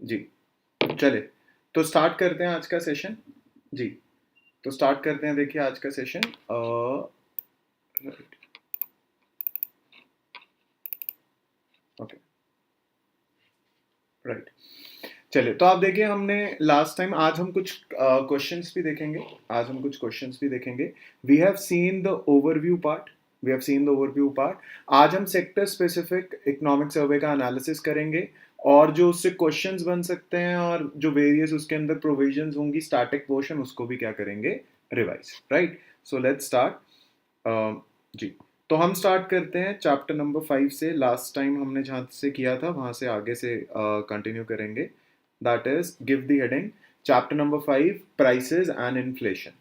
जी, चले तो स्टार्ट करते हैं आज का सेशन। जी, तो स्टार्ट करते हैं, देखिए आज का सेशन। Right, okay, right. चलिए, तो आप देखिए हमने लास्ट टाइम, आज हम कुछ क्वेश्चंस भी देखेंगे। आज हम कुछ क्वेश्चंस भी देखेंगे। We have seen the overview part. We have seen the overview part. आज हम सेक्टर स्पेसिफिक इकोनॉमिक सर्वे का एनालिसिस करेंगे और जो उससे क्वेश्चंस बन सकते हैं और जो वेरियस उसके अंदर प्रोविजंस होंगी, स्टैटिक पोर्शन, उसको भी क्या करेंगे, revise. Right, so let's start. जी, तो हम स्टार्ट करते हैं चैप्टर नंबर 5 से। लास्ट टाइम हमने जहाँ से किया था वहाँ से आगे से कंटिन्यू करेंगे। That is, give the heading, chapter number 5, prices and inflation.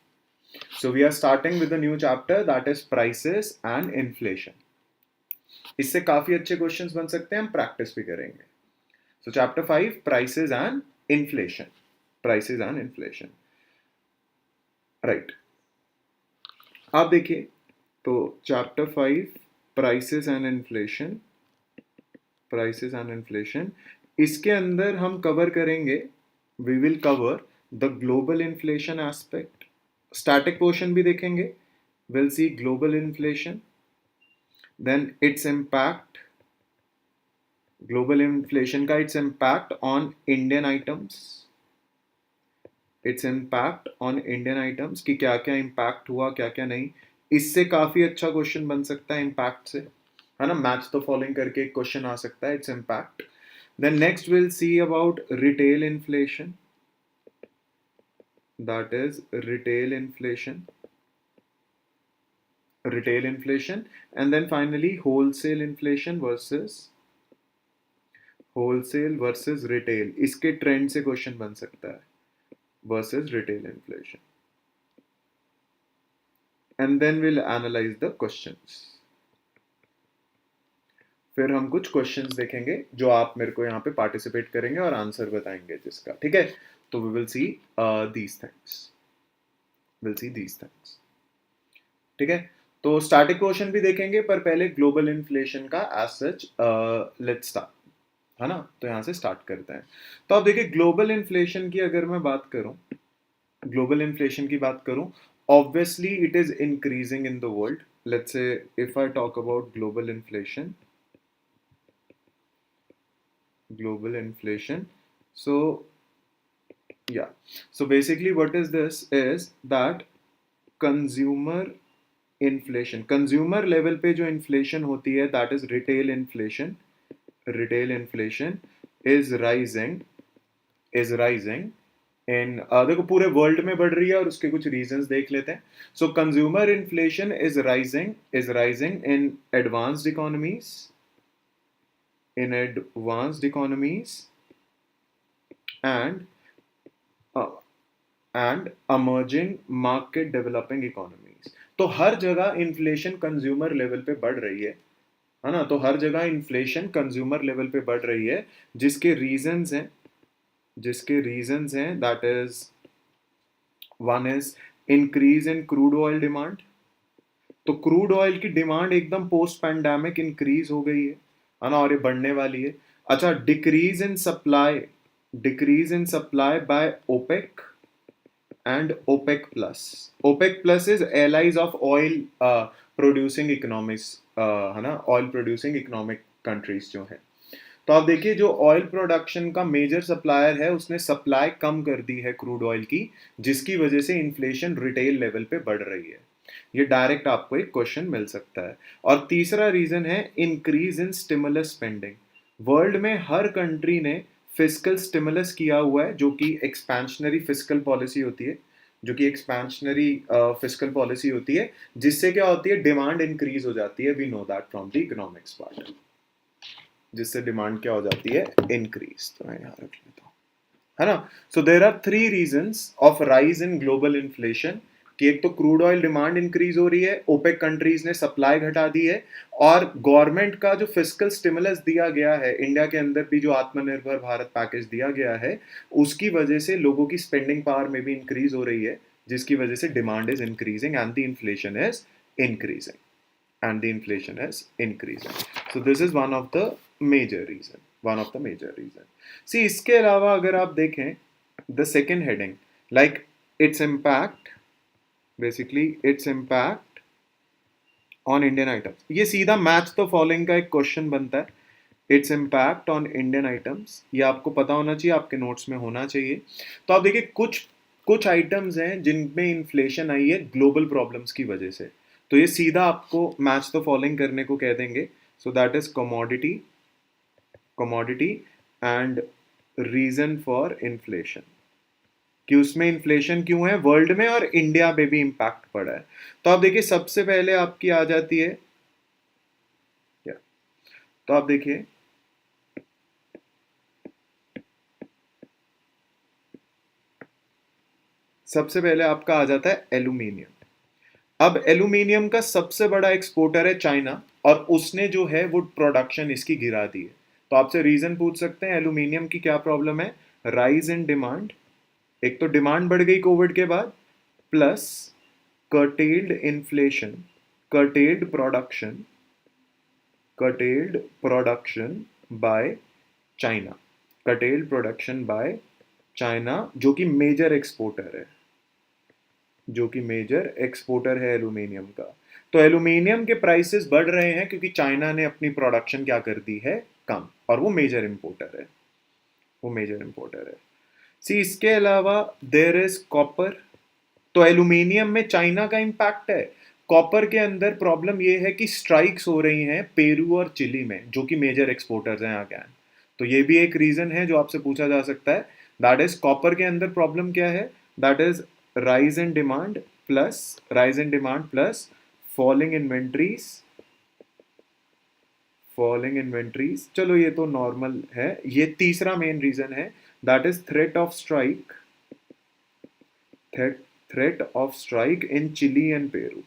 So we are starting with a new chapter, that is prices and inflation. इससे काफी अच्छे क्वेश्चंस बन सकते हैं, हम प्रैक्टिस भी करेंगे। So chapter 5, prices and inflation. Prices and inflation. Right. आप देखिए, तो chapter 5, prices and inflation. Prices and inflation, इसके अंदर हम कवर करेंगे, we will cover the global inflation aspect. Static portion भी देखेंगे, will see global inflation, then its impact, global inflation का its impact on Indian items. Its impact on Indian items, कि क्या क्या इम्पैक्ट हुआ, क्या क्या नहीं। इससे काफी अच्छा क्वेश्चन बन सकता है इम्पैक्ट से, है ना। मैच द फॉलोइंग करके एक क्वेश्चन आ सकता है, its impact. Then next we'll see about retail inflation. That is retail inflation. Retail inflation. And then finally wholesale inflation versus retail. इसके ट्रेंड से क्वेश्चन बन सकता है, versus retail inflation. And then we'll analyze the questions. फिर हम कुछ questions देखेंगे जो आप मेरे को यहाँ पे पार्टिसिपेट करेंगे और आंसर बताएंगे जिसका, ठीक है। तो we will see these things. We'll see these things. ठीक है, तो स्टैटिक क्वेश्चन भी देखेंगे, पर पहले ग्लोबल इन्फ्लेशन का एज सच लेट्स स्टार्ट, है ना। तो यहाँ से स्टार्ट करते हैं। तो आप देखिए, ग्लोबल इन्फ्लेशन की अगर मैं बात करूं, ग्लोबल इन्फ्लेशन की बात करूं, obviously it is increasing in the world. Let's say if I talk about global inflation, global inflation, so yeah, so basically what is this is that consumer inflation, consumer level पे जो inflation होती है, that is retail inflation. Retail inflation is rising in, देखो पूरे world में बढ़ रही है और उसके कुछ रीजंस देख लेते हैं। सो consumer inflation is rising in advanced economies, and emerging market developing economies. तो हर जगह इन्फ्लेशन कंज्यूमर लेवल पे बढ़ रही है ना। तो हर जगह इन्फ्लेशन कंज्यूमर लेवल पे बढ़ रही है, जिसके रीजंस हैं that is, one is increase in crude oil demand. तो क्रूड ऑयल की डिमांड एकदम पोस्ट पैंडेमिक इंक्रीज हो गई है ना, और ये बढ़ने वाली है। अच्छा, decrease in supply by OPEC and OPEC plus. OPEC plus is allies of oil producing economies, है ना, ऑयल प्रोड्यूसिंग इकोनॉमिक कंट्रीज जो है। तो आप देखिए, जो ऑयल प्रोडक्शन का मेजर सप्लायर है, उसने सप्लाई कम कर दी है क्रूड ऑयल की, जिसकी वजह से इन्फ्लेशन रिटेल लेवल पे बढ़ रही है। ये डायरेक्ट आपको एक क्वेश्चन मिल सकता है। और तीसरा रीजन है increase in stimulus spending. World में हर कंट्री ने फिस्कल स्टिमुलस किया हुआ है, जो कि एक्सपेंशनरी फिस्कल पॉलिसी होती है, जिससे क्या होती है, डिमांड इंक्रीज हो जाती है। We know that from the economics part, जिससे डिमांड क्या हो जाती है, इंक्रीज। तो मैं यहाँ रख लेता हूँ, है ना। So there are 3 reasons of rise in global inflation, कि एक तो क्रूड ऑयल डिमांड इंक्रीज हो रही है, ओपेक कंट्रीज ने सप्लाई घटा दी है, और गवर्नमेंट का जो फिस्कल स्टिमुलस दिया गया है, इंडिया के अंदर भी जो आत्मनिर्भर भारत पैकेज दिया गया है, उसकी वजह से लोगों की स्पेंडिंग पावर में भी इंक्रीज हो रही है, जिसकी वजह से demand is increasing and the inflation is increasing, so this is one of the major reason, one of the major reason. See इसके अलावा अगर आप देखें the second heading, like its impact, basically its impact on Indian items, ये सीधा match the following का एक question बनता है। It's impact on Indian items, ये आपको पता होना चाहिए, आपके नोट्स में होना चाहिए। तो आप देखिए कुछ कुछ आइटम्स हैं जिनमें इन्फ्लेशन आई है ग्लोबल प्रॉब्लम्स की वजह से, तो ये सीधा आपको मैच द फॉलोइंग करने को कह देंगे। So that is commodity, commodity and reason for inflation, कि उसमें इन्फ्लेशन क्यों है वर्ल्ड में और इंडिया में भी इम्पैक्ट पड़ा है। तो आप देखिए सबसे पहले आपकी आ जाती है क्या, तो आप देखिए सबसे पहले आपका आ जाता है एल्यूमिनियम। अब एल्यूमिनियम का सबसे बड़ा एक्सपोर्टर है चाइना, और उसने जो है वो प्रोडक्शन इसकी गिरा दी है। तो आपसे रीजन पूछ सकते हैं एल्यूमिनियम की क्या प्रॉब्लम है, राइज इन डिमांड, एक तो डिमांड बढ़ गई कोविड के बाद, plus curtailed inflation, curtailed production, curtailed production by China, curtailed production by China, जो कि मेजर एक्सपोर्टर है, जो कि मेजर एक्सपोर्टर है एल्यूमिनियम का। तो एल्यूमिनियम के प्राइसेस बढ़ रहे हैं क्योंकि चाइना ने अपनी प्रोडक्शन क्या कर दी है कम, और वो मेजर इंपोर्टर है, वो मेजर इंपोर्टर है। सी इसके अलावा देयर इज कॉपर, तो एल्यूमिनियम में चाइना का इंपैक्ट है। कॉपर के अंदर प्रॉब्लम ये है कि स्ट्राइक्स हो रही हैं पेरू और चिली में, जो कि मेजर एक्सपोर्टर्स हैं आगे। तो ये भी एक रीजन है जो आपसे पूछा जा सकता है। दैट इज कॉपर के अंदर प्रॉब्लम क्या है, that is rise in demand plus, rise in demand plus falling inventories, falling inventories. चलो ये तो नॉर्मल है। ये तीसरा मेन रीजन है, that is threat of strike, threat of strike in Chile and Peru.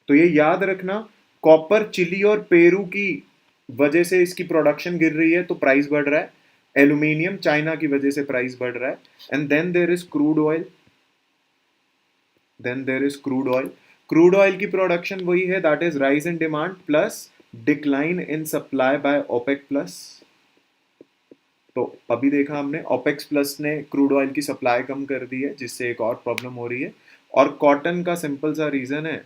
तो ये याद रखना, कॉपर चिली और पेरू की वजह से इसकी प्रोडक्शन गिर रही है तो प्राइस बढ़ रहा है, एल्यूमिनियम चाइना की वजह से प्राइस बढ़ रहा है। And then there is crude oil, then there is crude oil. Crude oil की प्रोडक्शन वही है, that is rise in demand plus decline in supply by OPEC plus. तो अभी देखा हमने ओपेक्स प्लस ने क्रूड ऑयल की सप्लाई कम कर दी है, जिससे एक और प्रॉब्लम हो रही है। और कॉटन का सिंपल सा रीजन है,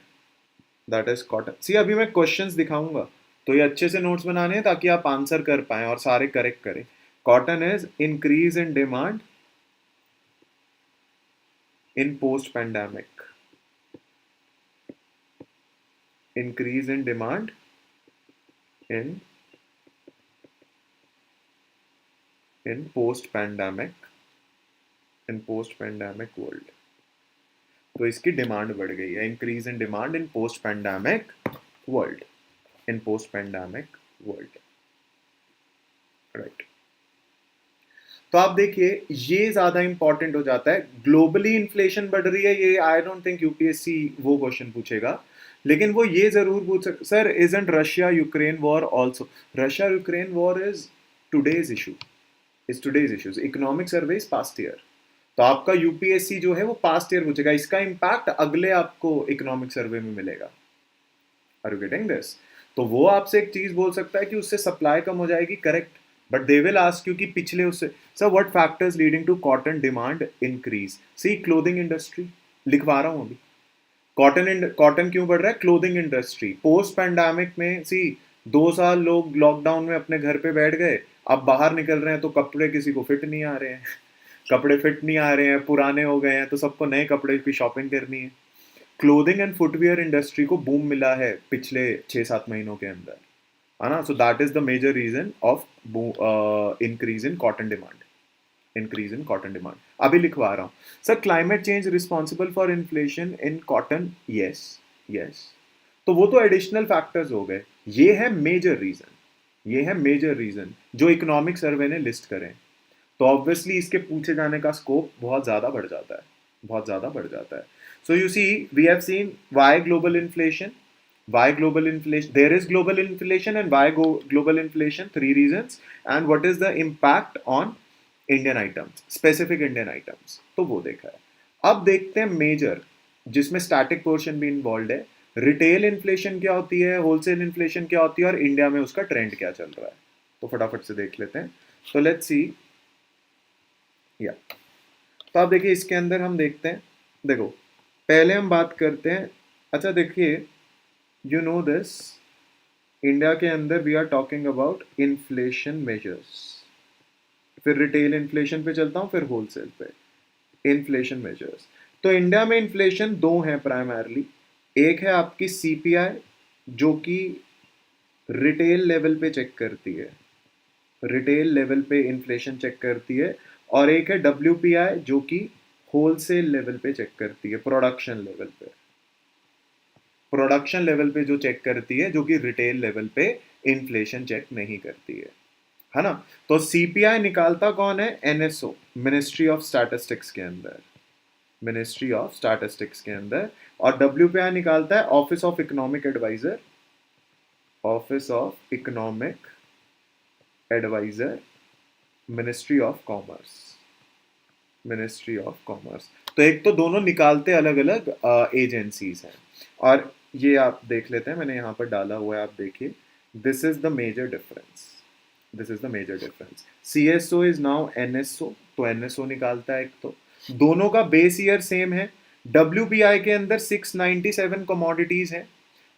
दैट इज कॉटन। सी अभी मैं क्वेश्चंस दिखाऊंगा, तो ये अच्छे से नोट्स बनाने हैं ताकि आप आंसर कर पाए और सारे करेक्ट करें। Cotton is increase in demand in post pandemic, increase in demand in post pandemic, in post pandemic world. तो इसकी डिमांड बढ़ गई है, increase in demand in post pandemic world, in post pandemic world, right. तो आप देखिए ये ज्यादा इंपॉर्टेंट हो जाता है, ग्लोबली इन्फ्लेशन बढ़ रही है, ये आई डोंट थिंक यूपीएससी वो क्वेश्चन पूछेगा, लेकिन वो ये जरूर पूछ सकता, sir isn't Russia Ukraine war also, Russia Ukraine war is today's issue, is today's issues, economic survey is past year. तो आपका यूपीएससी जो है वो पास्ट ईयर पूछेगा, इसका इंपैक्ट अगले आपको इकोनॉमिक सर्वे में मिलेगा। Are you getting this? तो वो आपसे एक चीज बोल सकता है कि उससे सप्लाई कम हो जाएगी, correct, but they will ask you कि पिछले उससे, sir what factors leading to cotton demand increase, see clothing industry, लिखवा रहा हूं अभी। कॉटन क्यों बढ़ रहा है, क्लोथिंग इंडस्ट्री। पोस्ट पैंडेमिक में सी 2 साल लोग लॉकडाउन में अपने घर पे बैठ गए, अब बाहर निकल रहे हैं तो कपड़े किसी को फिट नहीं आ रहे हैं, कपड़े फिट नहीं आ रहे हैं, पुराने हो गए हैं, तो सबको नए कपड़े की शॉपिंग करनी है। क्लोथिंग एंड फुटवियर इंडस्ट्री को बूम मिला है पिछले 6-7 महीनों के अंदर, है ना। So that is the major reason of increase in cotton demand, increase in cotton demand. अभी लिखवा रहा हूं, sir climate change responsible for inflation in cotton, yes yes. तो वो तो एडिशनल फैक्टर्स हो गए, ये है मेजर रीजन, ये है मेजर रीजन जो इकोनॉमिक सर्वे ने लिस्ट करें। तो ऑब्वियसली इसके पूछे जाने का स्कोप बहुत ज्यादा बढ़ जाता है, बहुत ज्यादा बढ़ जाता है। So you see we have seen why global inflation, why global inflation, there is global inflation and why global inflation, 3 reasons, and what is the impact on Indian items, specific Indian items, तो वो देखा है। अब देखते हैं major, जिसमें static portion भी involve है, रिटेल इन्फ्लेशन क्या होती है, होलसेल इन्फ्लेशन क्या होती है, और इंडिया में उसका ट्रेंड क्या चल रहा है। तो फटाफट से देख लेते हैं। तो लेट्स सी या, तो आप देखिए इसके अंदर हम देखते हैं, देखो पहले हम बात करते हैं, अच्छा देखिए यू नो दिस, इंडिया के अंदर we are talking about inflation measures, फिर रिटेल इन्फ्लेशन पे चलता हूँ, फिर होलसेल पे इन्फ्लेशन मेजर्स। तो इंडिया में इन्फ्लेशन दो हैं प्राइमरली, एक है आपकी सीपीआई जो कि रिटेल लेवल पे चेक करती है, रिटेल लेवल पे इन्फ्लेशन चेक करती है, और एक है डब्ल्यूपीआई जो कि होलसेल लेवल पे चेक करती है, प्रोडक्शन लेवल पे, प्रोडक्शन लेवल पे जो चेक करती है, जो कि रिटेल लेवल पे इन्फ्लेशन चेक नहीं करती है ना। तो सीपीआई निकालता कौन है, एनएसओ, मिनिस्ट्री ऑफ स्टैटिस्टिक्स के अंदर, मिनिस्ट्री ऑफ स्टैटिस्टिक्स के अंदर, और डब्ल्यूपीआई निकालता है office of economic adviser, office of economic adviser, ministry of commerce, ministry of commerce. तो एक तो दोनों निकालते अलग अलग एजेंसीज हैं, और ये आप देख लेते हैं, मैंने यहाँ पर डाला हुआ है, आप देखिए, this is the major difference, this is the major difference. CSO is now NSO, तो एनएसओ निकालता है एक, तो दोनों का बेस ईयर सेम है। डब्ल्यूपीआई के अंदर 697 कमोडिटीज हैं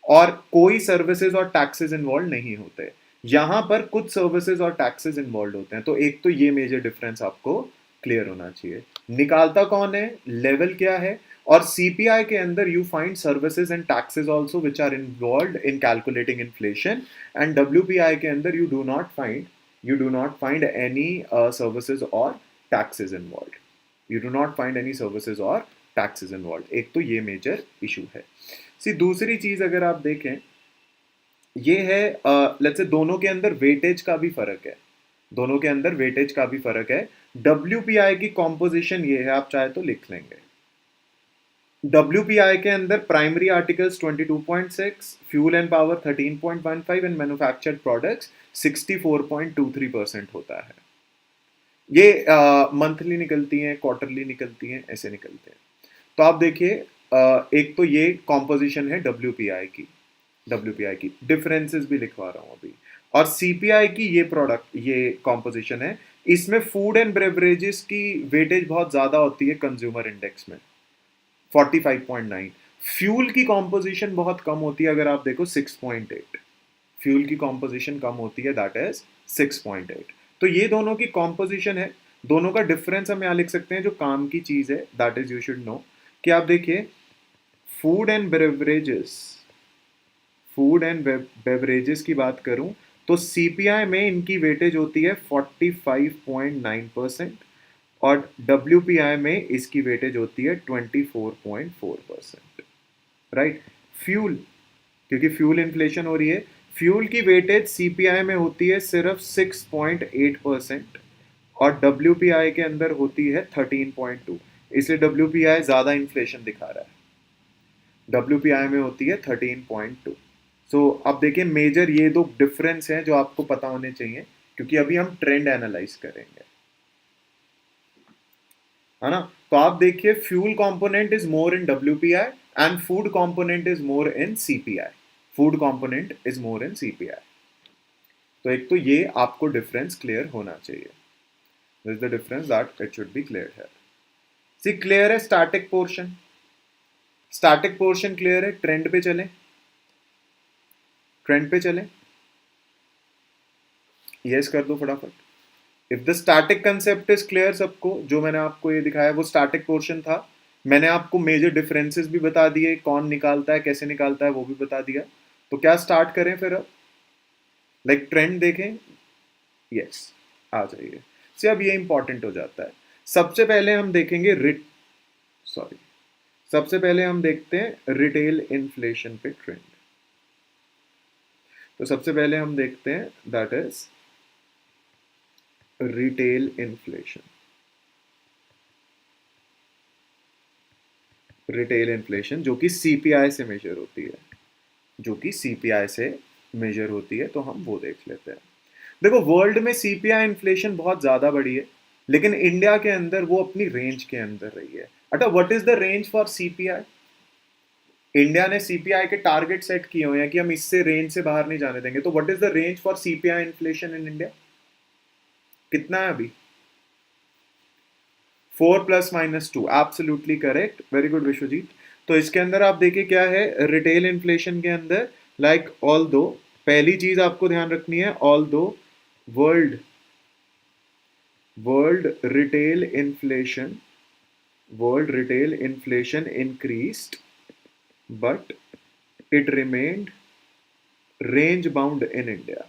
और कोई सर्विसेज और टैक्सेस इन्वॉल्व नहीं होते, यहां पर कुछ सर्विसेज और टैक्सेस इन्वॉल्व होते हैं। तो एक तो ये मेजर डिफरेंस आपको क्लियर होना चाहिए। निकालता कौन है, लेवल क्या है, और सीपीआई के अंदर you find services and taxes also which are involved in calculating inflation, and WPI के अंदर you do not find any services और taxes involved, you do not find any services और टैक्सेस इन्वॉल्व्ड। एक तो ये major issue है। सी दूसरी चीज अगर आप देखें, ये है लेट्स से दोनों के अंदर वेटेज का भी फर्क है, दोनों के अंदर वेटेज का भी फर्क है। डब्ल्यूपीआई की कॉम्पोजिशन ये है, आप चाहे तो लिख लेंगे। डब्ल्यूपीआई के अंदर primary articles 22.6, fuel and power 13.15 and manufactured products 64.23% होता है। ये मंथली निकलती हैं, क्वार्टरली निकलती हैं, ऐसे निकलते हैं। तो आप देखिए एक तो ये कॉम्पोजिशन है डब्ल्यूपीआई की, डब्ल्यूपीआई की डिफरेंसेस भी लिखवा रहा हूं अभी, और सीपीआई की ये प्रोडक्ट, ये कॉम्पोजिशन है। इसमें फूड एंड बेवरेजेस की वेटेज बहुत ज्यादा होती है कंज्यूमर इंडेक्स में, 45.9। फ्यूल की कॉम्पोजिशन बहुत कम होती है, अगर आप देखो 6.8, फ्यूल की कॉम्पोजिशन कम होती है, दैट इज 6.8। तो ये दोनों की कॉम्पोजिशन है, दोनों का डिफरेंस हम यहाँ लिख सकते हैं, जो काम की चीज है that is you should no, कि आप देखिए food and beverages, food and beverages की बात करूं तो सीपीआई में इनकी वेटेज होती है 45.9% और डब्ल्यूपीआई में इसकी वेटेज होती है 24.4%, राइट। फ्यूल, क्योंकि फ्यूल इन्फ्लेशन हो रही है, फ्यूल की वेटेज सीपीआई में होती है सिर्फ 6.8% और डब्ल्यूपीआई के अंदर होती है 13.2, इसलिए डब्ल्यूपीआई ज्यादा इन्फ्लेशन दिखा रहा है, डब्ल्यूपीआई में होती है 13.2। सो अब देखिए मेजर ये दो डिफरेंस हैं जो आपको पता होने चाहिए, क्योंकि अभी हम ट्रेंड एनालाइज करेंगे, है ना। तो आप देखिए fuel component is more in WPI and food component is more in CPI, food component is more in CPI. तो एक तो ये आपको डिफरेंस क्लियर होना चाहिए, this is the difference that it should be clear है। सी क्लियर है static portion, static portion clear है। ट्रेंड पे चलें, ट्रेंड पे चलें, यस कर दो फटाफट। If the static concept is clear सबको, जो मैंने आपको ये दिखाया वो स्टैटिक पोर्शन था, मैंने आपको मेजर डिफरेंसेस भी बता दिए, कौन निकालता है कैसे निकालता है वो भी बता दिया। तो क्या स्टार्ट करें फिर अब, लाइक ट्रेंड देखें, यस आ जाइए। से अब ये इंपॉर्टेंट हो जाता है। सबसे पहले हम देखेंगे सबसे पहले हम देखते हैं रिटेल इन्फ्लेशन पे ट्रेंड। तो सबसे पहले हम देखते हैं that is retail inflation, retail inflation जो कि सीपीआई से मेजर होती है, जो कि सीपीआई से मेजर होती है, तो हम वो देख लेते हैं। देखो वर्ल्ड में सीपीआई इन्फ्लेशन बहुत ज्यादा बढ़ी है, लेकिन इंडिया के अंदर वो अपनी रेंज के अंदर रही है। अच्छा what is the range for CPI, India ने सीपीआई के टारगेट सेट किए हुए हैं कि हम इससे रेंज से बाहर नहीं जाने देंगे, तो what is the range for CPI inflation in India? कितना है अभी? 4 ± 2, absolutely correct, very good Vishwajeet. तो इसके अंदर आप देखिए क्या है रिटेल इन्फ्लेशन के अंदर, लाइक ऑल दो, पहली चीज आपको ध्यान रखनी है, ऑल दो world world retail inflation world retail inflation increased, but it remained range bound in India.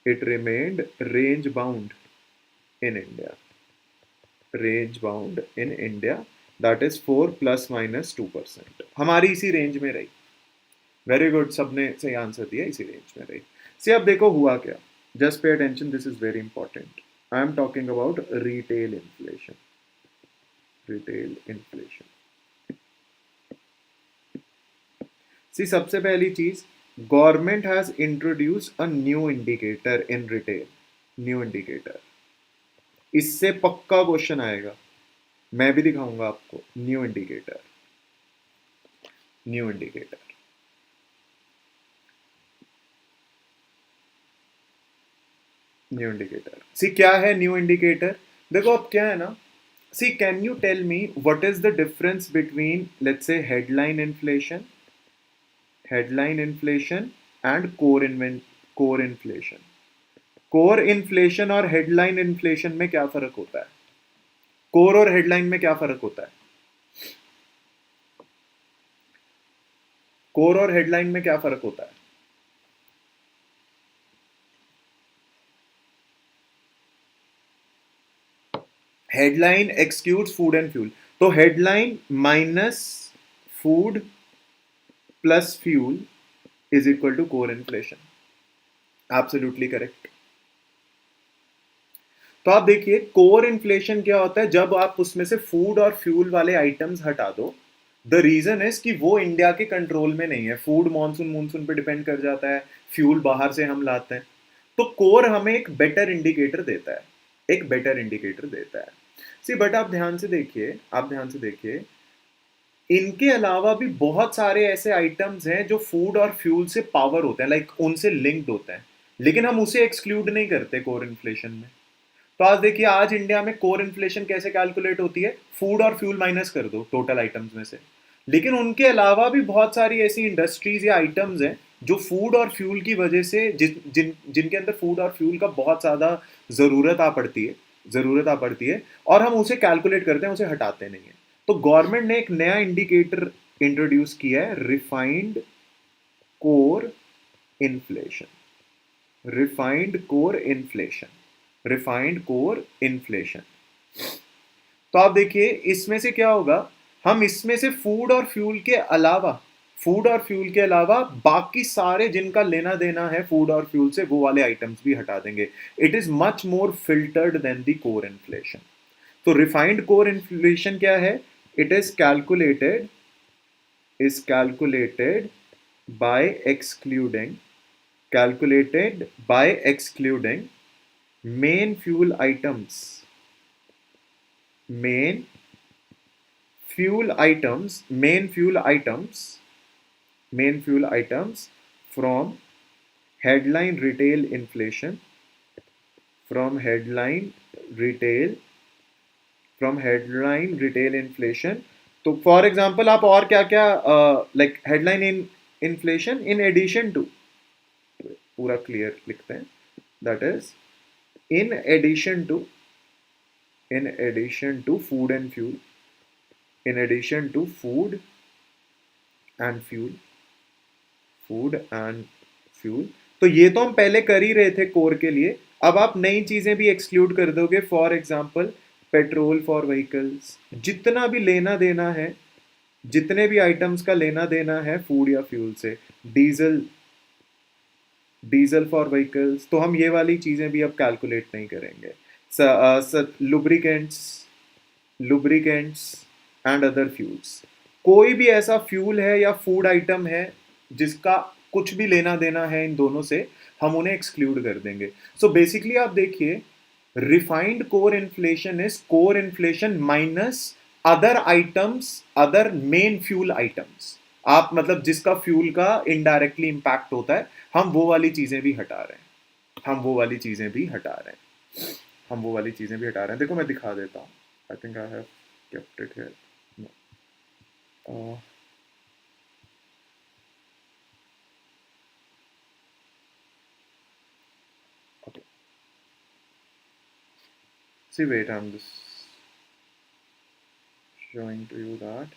It remained range bound in India. Range bound in India, that is 4 ± 2%. हमारी इसी रेंज में रही। वेरी गुड, सबने सही answer दिया, इसी range में रही। से अब देखो हुआ क्या, just pay attention, this is very important. I am talking about retail inflation. Retail inflation, see सबसे पहली चीज, government has introduce a new indicator in retail. New indicator, इससे पक्का क्वेश्चन आएगा, मैं भी दिखाऊंगा आपको। New indicator, new indicator, new indicator. See क्या है न्यू इंडिकेटर? देखो अब क्या है ना, see can you tell me what is the difference between let's say headline inflation, headline inflation and core inflation. Core inflation और हेडलाइन इन्फ्लेशन में क्या फर्क होता है? कोर और हेडलाइन में क्या फर्क होता है? कोर और हेडलाइन में क्या फर्क होता है? Headline excludes food and fuel, तो headline minus food plus fuel is equal to core inflation. Absolutely correct. तो आप देखिए कोर इन्फ्लेशन क्या होता है, जब आप उसमें से फूड और फ्यूल वाले आइटम्स हटा दो। द रीजन इज कि वो इंडिया के कंट्रोल में नहीं है। फूड मॉनसून पे डिपेंड कर जाता है, फ्यूल बाहर से हम लाते हैं। तो कोर हमें एक बेटर इंडिकेटर देता है, एक बेटर इंडिकेटर देता है। सी बट आप ध्यान से देखिए, आप ध्यान से देखिए, इनके अलावा भी बहुत सारे ऐसे आइटम्स हैं जो फूड और फ्यूल से पावर होते हैं, लाइक उनसे लिंक्ड होते हैं, लेकिन हम उसे एक्सक्लूड नहीं करते कोर इन्फ्लेशन में। तो आज देखिए, आज इंडिया में कोर इन्फ्लेशन कैसे कैलकुलेट होती है? फूड और फ्यूल माइनस कर दो टोटल आइटम्स में से। लेकिन उनके अलावा भी बहुत सारी ऐसी इंडस्ट्रीज या आइटम्स हैं जो फूड और फ्यूल की वजह से जिनके अंदर फूड और फ्यूल का बहुत ज़्यादा ज़रूरत आ पड़ती है, ज़रूरत आ पड़ती है, और हम उसे कैलकुलेट करते हैं, उसे हटाते नहीं हैं। तो गवर्नमेंट ने एक नया इंडिकेटर इंट्रोड्यूस किया है, refined core inflation. Refined core inflation, refined core inflation. तो आप देखिए इसमें से क्या होगा, हम इसमें से फूड और फ्यूल के अलावा, फूड और फ्यूल के अलावा बाकी सारे जिनका लेना देना है फूड और फ्यूल से, वो वाले आइटम्स भी हटा देंगे। It is much more filtered than the core inflation. तो रिफाइंड कोर इन्फ्लेशन क्या है? It is calculated by excluding, calculated by excluding main fuel items, main fuel items, main fuel items, main fuel items from headline retail inflation, from headline retail, from headline retail inflation। तो for example आप और क्या क्या, like headline in inflation in addition to, पूरा clear लिखते हैं, that is in addition to, in addition to food and fuel, in addition to food and fuel, food and fuel। तो ये तो हम पहले कर ही रहे थे कोर के लिए, अब आप नई चीजें भी एक्सक्लूड कर दोगे। For example petrol for vehicles, जितना भी लेना देना है, जितने भी आइटम्स का लेना देना है फूड या फ्यूल से, डीजल, डीजल फॉर व्हीकल्स, तो हम ये वाली चीजें भी अब कैलकुलेट नहीं करेंगे। Lubricants, lubricants and other fuels, कोई भी ऐसा फ्यूल है या फूड आइटम है जिसका कुछ भी लेना देना है इन दोनों से, हम उन्हें एक्सक्लूड कर देंगे। सो बेसिकली आप देखिए, refined core inflation is core inflation minus other items, other main fuel items. आप मतलब जिसका फ्यूल का इनडायरेक्टली इम्पैक्ट होता है, हम वो वाली चीजें भी हटा रहे हैं, हम वो वाली चीजें भी हटा रहे हैं, हम वो वाली चीजें भी हटा रहे हैं। देखो मैं दिखा देता हूँ। I think I have kept it here. Okay. See, wait, I'm just showing to you that.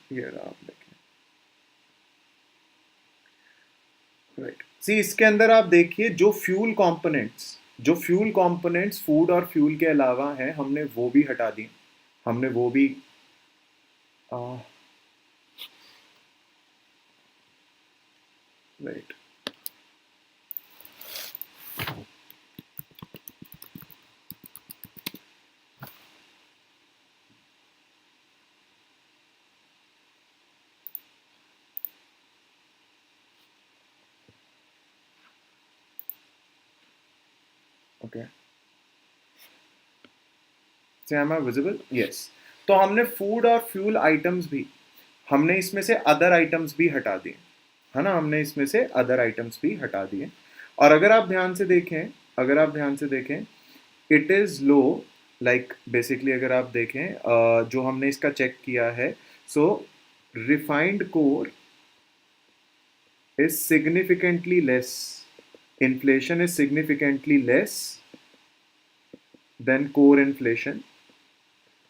Here आप देखें, राइट। सी इसके अंदर आप देखिए जो फ्यूल कंपोनेंट्स फूड और फ्यूल के अलावा हैं, हमने वो भी हटा दिए, हमने वो भी right. Okay, am I visible? Yes. तो हमने फूड और फ्यूल आइटम्स भी, हमने इसमें से अदर आइटम्स भी हटा दिए, है ना, हमने इसमें से अदर आइटम्स भी हटा दिए। और अगर आप ध्यान से देखें, अगर आप ध्यान से देखें, it is low, like basically अगर आप देखें जो हमने इसका चेक किया है, so refined core is significantly less, inflation is significantly less than core inflation।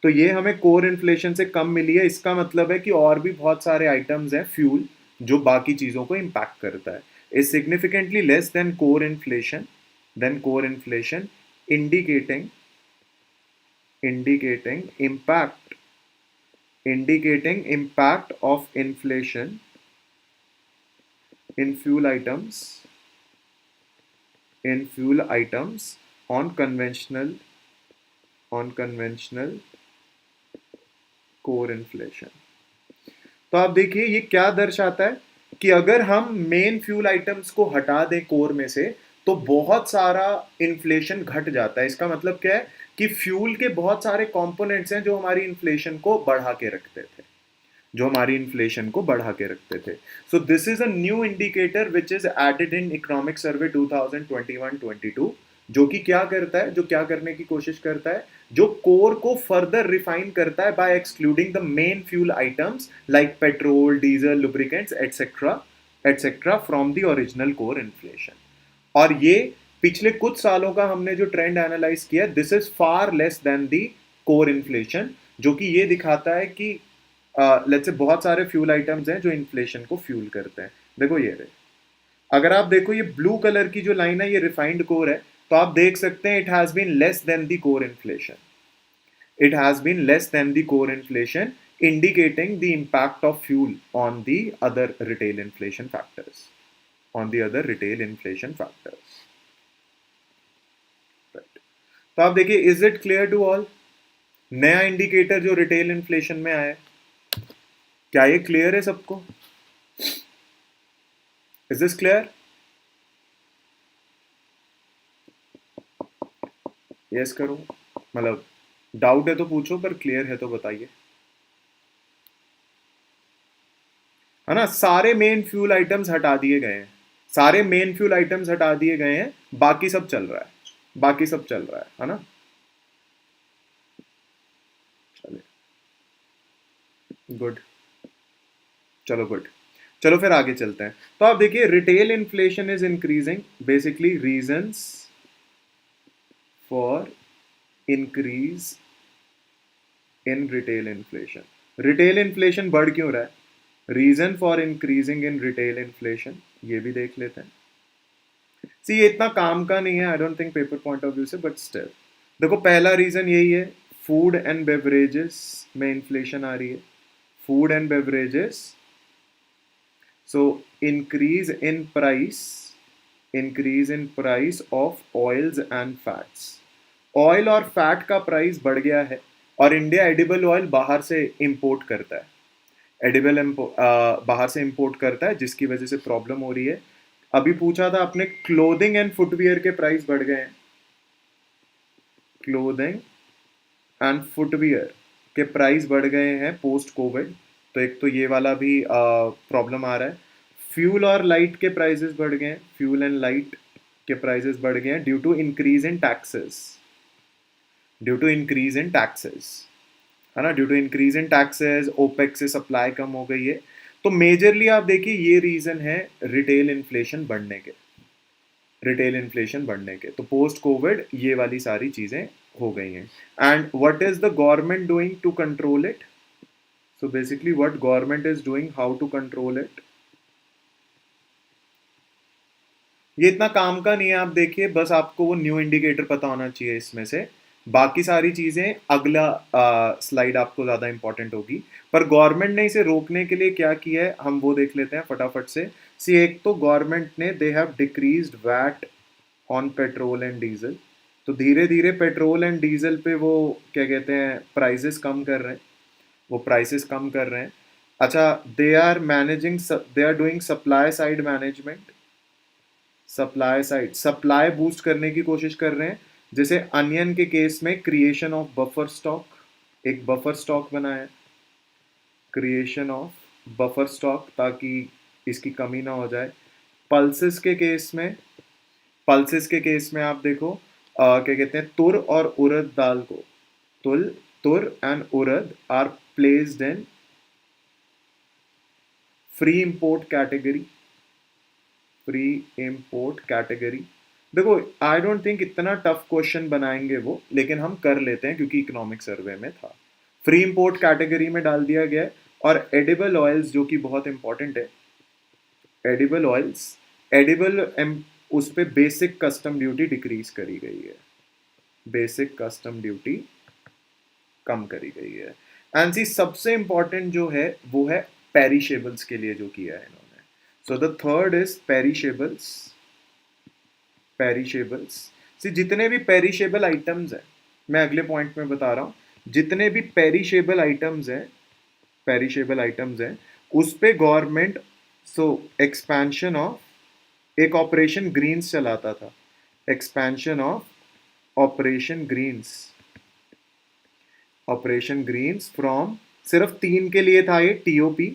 तो ये हमें कोर इन्फ्लेशन से कम मिली है, इसका मतलब है कि और भी बहुत सारे आइटम्स हैं फ्यूल जो बाकी चीजों को इम्पैक्ट करता है। Is significantly less than core inflation, indicating indicating impact indicating impact of inflation in fuel items on conventional core inflation। तो आप देखिए ये क्या दर्शाता है कि अगर हम मेन फ्यूल आइटम्स को हटा दें कोर में से, तो बहुत सारा इन्फ्लेशन घट जाता है। इसका मतलब क्या है कि फ्यूल के बहुत सारे कंपोनेंट्स हैं जो हमारी इन्फ्लेशन को बढ़ा के रखते थे, जो हमारी इन्फ्लेशन को बढ़ा के रखते थे। So this is a new indicator which is added in economic survey 2021-22, जो कि क्या करता है, जो क्या करने की कोशिश करता है, जो कोर को फर्दर रिफाइन करता है by excluding the main fuel items like petrol, diesel, lubricants etcetera from the original core inflation. और ये पिछले कुछ सालों का हमने जो ट्रेंड एनालाइज किया, this is far less than the core inflation, जो कि ये दिखाता है कि लेट्स से बहुत सारे फ्यूल आइटम्स हैं जो इन्फ्लेशन को फ्यूल करते हैं। देखो ये रहे, अगर आप देखो ये ब्लू कलर की जो लाइन है ये रिफाइंड कोर है, तो आप देख सकते हैं it has been less than the core inflation, it has been less than the core inflation, indicating the impact of fuel on the other retail inflation factors, right। तो आप देखिए, is it clear to all? नया indicator जो retail inflation में आया है, क्या ये क्लियर है सबको? Is this clear? यस करो, मतलब डाउट है तो पूछो, पर क्लियर है तो बताइए, है ना। सारे मेन फ्यूल आइटम्स हटा दिए गए हैं, सारे मेन फ्यूल आइटम्स हटा दिए गए हैं, बाकी सब चल रहा है, बाकी सब चल रहा है ना। चलिए, गुड, चलो गुड, चलो फिर आगे चलते हैं। तो आप देखिए, retail inflation is increasing, basically reasons for increase in retail inflation. Retail inflation बढ़ क्यों रहा है, reason for increasing in retail inflation, ये भी देख लेते हैं। सी ये इतना काम का नहीं है, आई don't think, paper point of view से, बट स्टिल देखो, पहला रीजन यही है, फूड एंड बेवरेजेस में इन्फ्लेशन आ रही है, food and beverages. So increase in price of oils and fats. Oil और फैट का प्राइस बढ़ गया है, और इंडिया एडिबल ऑयल बाहर से इंपोर्ट करता है, बाहर से इंपोर्ट करता है, जिसकी वजह से प्रॉब्लम हो रही है। अभी पूछा था आपने, क्लोथिंग एंड फुटवियर के प्राइस बढ़ गए हैं, क्लोथिंग एंड फुटवियर के प्राइस बढ़ गए हैं पोस्ट कोविड, तो एक तो ये वाला भी प्रॉब्लम आ रहा है। फ्यूल और लाइट के प्राइसेस बढ़ गए हैं, फ्यूल एंड लाइट के प्राइसेस बढ़ गए हैं due to increase in taxes, due to increase in taxes, है ना, due to increase in taxes, OPEC से सप्लाई कम हो गई है। तो मेजरली आप देखिए ये रीजन है रिटेल इन्फ्लेशन बढ़ने के, रिटेल इन्फ्लेशन बढ़ने के। तो पोस्ट कोविड ये वाली सारी चीजें हो गई हैं। And what is the government doing to control it? So basically what government is doing, how to control it, ये इतना काम का नहीं है। आप देखिए बस आपको वो न्यू इंडिकेटर पता होना चाहिए इसमें से, बाकी सारी चीजें अगला स्लाइड आपको ज्यादा इंपॉर्टेंट होगी। पर गवर्नमेंट ने इसे रोकने के लिए क्या किया है हम वो देख लेते हैं फटाफट से। सी एक तो गवर्नमेंट ने they have decreased VAT on petrol and diesel. तो धीरे धीरे पेट्रोल एंड डीजल पे वो क्या कहते हैं प्राइसेस कम कर रहे हैं, वो प्राइसेस कम कर रहे हैं। अच्छा, they are managing, they are doing supply side management, supply side supply boost करने की कोशिश कर रहे हैं। जैसे अनियन के केस में क्रिएशन ऑफ बफर स्टॉक, एक बफर स्टॉक बनाया, क्रिएशन ऑफ बफर स्टॉक ताकि इसकी कमी ना हो जाए। पल्सेस के केस में, पल्सेस के केस में आप देखो क्या कहते हैं तुर और उड़द दाल को, तुल tur and urad are placed in free import category, free import category. देखो आई डोंट थिंक इतना टफ क्वेश्चन बनाएंगे वो, लेकिन हम कर लेते हैं क्योंकि इकोनॉमिक सर्वे में था। फ्री इंपोर्ट कैटेगरी में डाल दिया गया है। और एडिबल ऑयल्स जो कि बहुत इंपॉर्टेंट है, एडिबल ऑयल्स, एडिबल उस पे बेसिक कस्टम ड्यूटी डिक्रीज करी गई है, बेसिक कस्टम ड्यूटी कम करी गई है। एंड सी सबसे इंपॉर्टेंट जो है वो है पेरिशेबल्स के लिए जो किया है इन्होंने। So the third is perishables, perishables. See जितने भी पेरिशेबल आइटम्स हैं, मैं अगले पॉइंट में बता रहा हूँ, जितने भी पेरिशेबल आइटम्स हैं, पेरिशेबल आइटम्स हैं उस पे गवर्नमेंट सो एक्सपेंशन ऑफ, एक ऑपरेशन ग्रीन्स चलाता था, expansion of operation greens, operation greens from, सिर्फ 3 के लिए था ये TOP,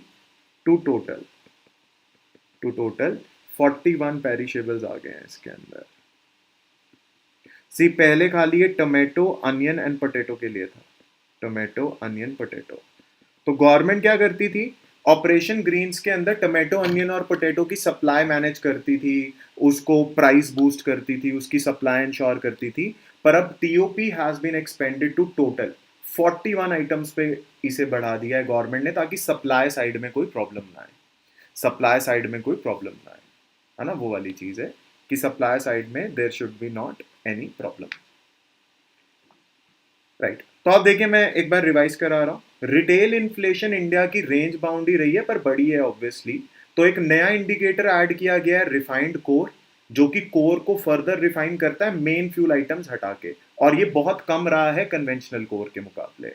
to total, to total 41 perishables आ गए हैं इसके अंदर। सी पहले खाली ये टोमेटो अनियन एंड पोटैटो के लिए था, टोमेटो अनियन पोटैटो। तो गवर्नमेंट क्या करती थी, ऑपरेशन ग्रीन्स के अंदर टोमेटो अनियन और पोटैटो की सप्लाई मैनेज करती थी, उसको प्राइस बूस्ट करती थी, उसकी सप्लाई इंश्योर करती थी। पर अब TOP has been expanded to total 41 items पे इसे बढ़ा दिया है गवर्नमेंट ने, ताकि सप्लाई साइड में कोई प्रॉब्लम ना आए, सप्लाई साइड में कोई प्रॉब्लम ना आए, है ना, वो वाली चीज है कि सप्लाई साइड में there should be not any problem, right. तो आप देखिए मैं एक बार रिवाइज करा रहा हूं, रिटेल इन्फ्लेशन इंडिया की रेंज बाउंड ही रही है पर बड़ी है ऑब्वियसली। तो एक नया इंडिकेटर ऐड किया गया है रिफाइंड कोर, जो कि कोर को फर्दर रिफाइन करता है मेन फ्यूल आइटम्स हटा के, और ये बहुत कम रहा है कन्वेंशनल कोर के मुकाबले।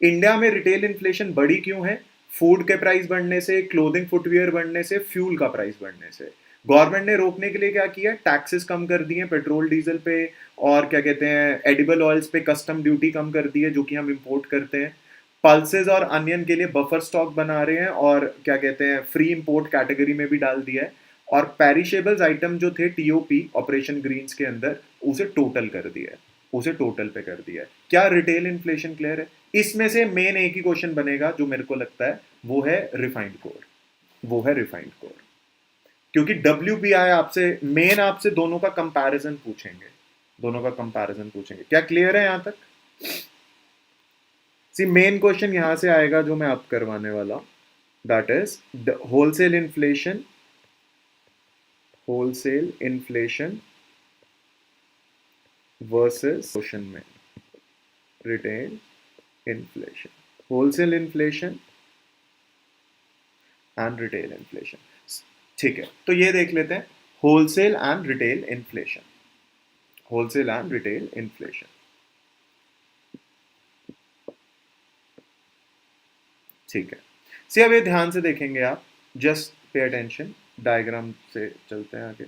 इंडिया में रिटेल इन्फ्लेशन बड़ी क्यों है? फूड के प्राइस बढ़ने से, क्लोथिंग फुटवियर बढ़ने से, फ्यूल का प्राइस बढ़ने से। गवर्नमेंट ने रोकने के लिए क्या किया, टैक्सेस कम कर दिए पेट्रोल डीजल पे, और क्या कहते हैं एडिबल ऑयल्स पे कस्टम ड्यूटी कम कर दी है जो कि हम इंपोर्ट करते हैं। पल्सेस और अनियन के लिए बफर स्टॉक बना रहे हैं, और क्या कहते हैं फ्री इंपोर्ट कैटेगरी में भी डाल दिया है। और पेरिशेबल्स आइटम जो थे टीओपी ऑपरेशन ग्रीन्स के अंदर, उसे टोटल कर दिया है, उसे टोटल पे कर दिया है। क्या रिटेल इन्फ्लेशन क्लियर है? इसमें से मेन एक ही क्वेश्चन बनेगा जो मेरे को लगता है, वो है रिफाइंड कोर, वो है रिफाइंड कोर। क्योंकि WPI आपसे मेन, आपसे दोनों का कंपैरिजन पूछेंगे, दोनों का कंपैरिजन पूछेंगे। क्या क्लियर है यहां तक? सी मेन क्वेश्चन यहां से आएगा जो मैं अब करवाने वाला हूं, that is wholesale inflation, wholesale inflation versus question में retail inflation, wholesale inflation and retail inflation. ठीक है, तो ये देख लेते हैं wholesale and retail inflation, wholesale and retail inflation. ठीक है, सी अब ये ध्यान से देखेंगे आप, जस्ट पे अटेंशन, डायग्राम से चलते हैं आगे।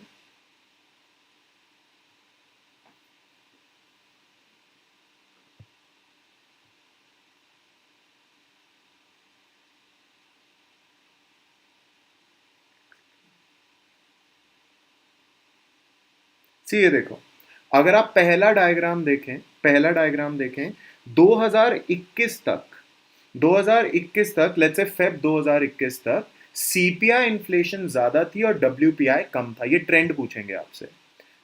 सी ये देखो, अगर आप पहला डायग्राम देखें 2021 तक 2021 तक, लेट्स से फेब 2021 तक सीपीआई इन्फ्लेशन ज्यादा थी और डब्ल्यूपीआई कम था। ये ट्रेंड पूछेंगे आपसे।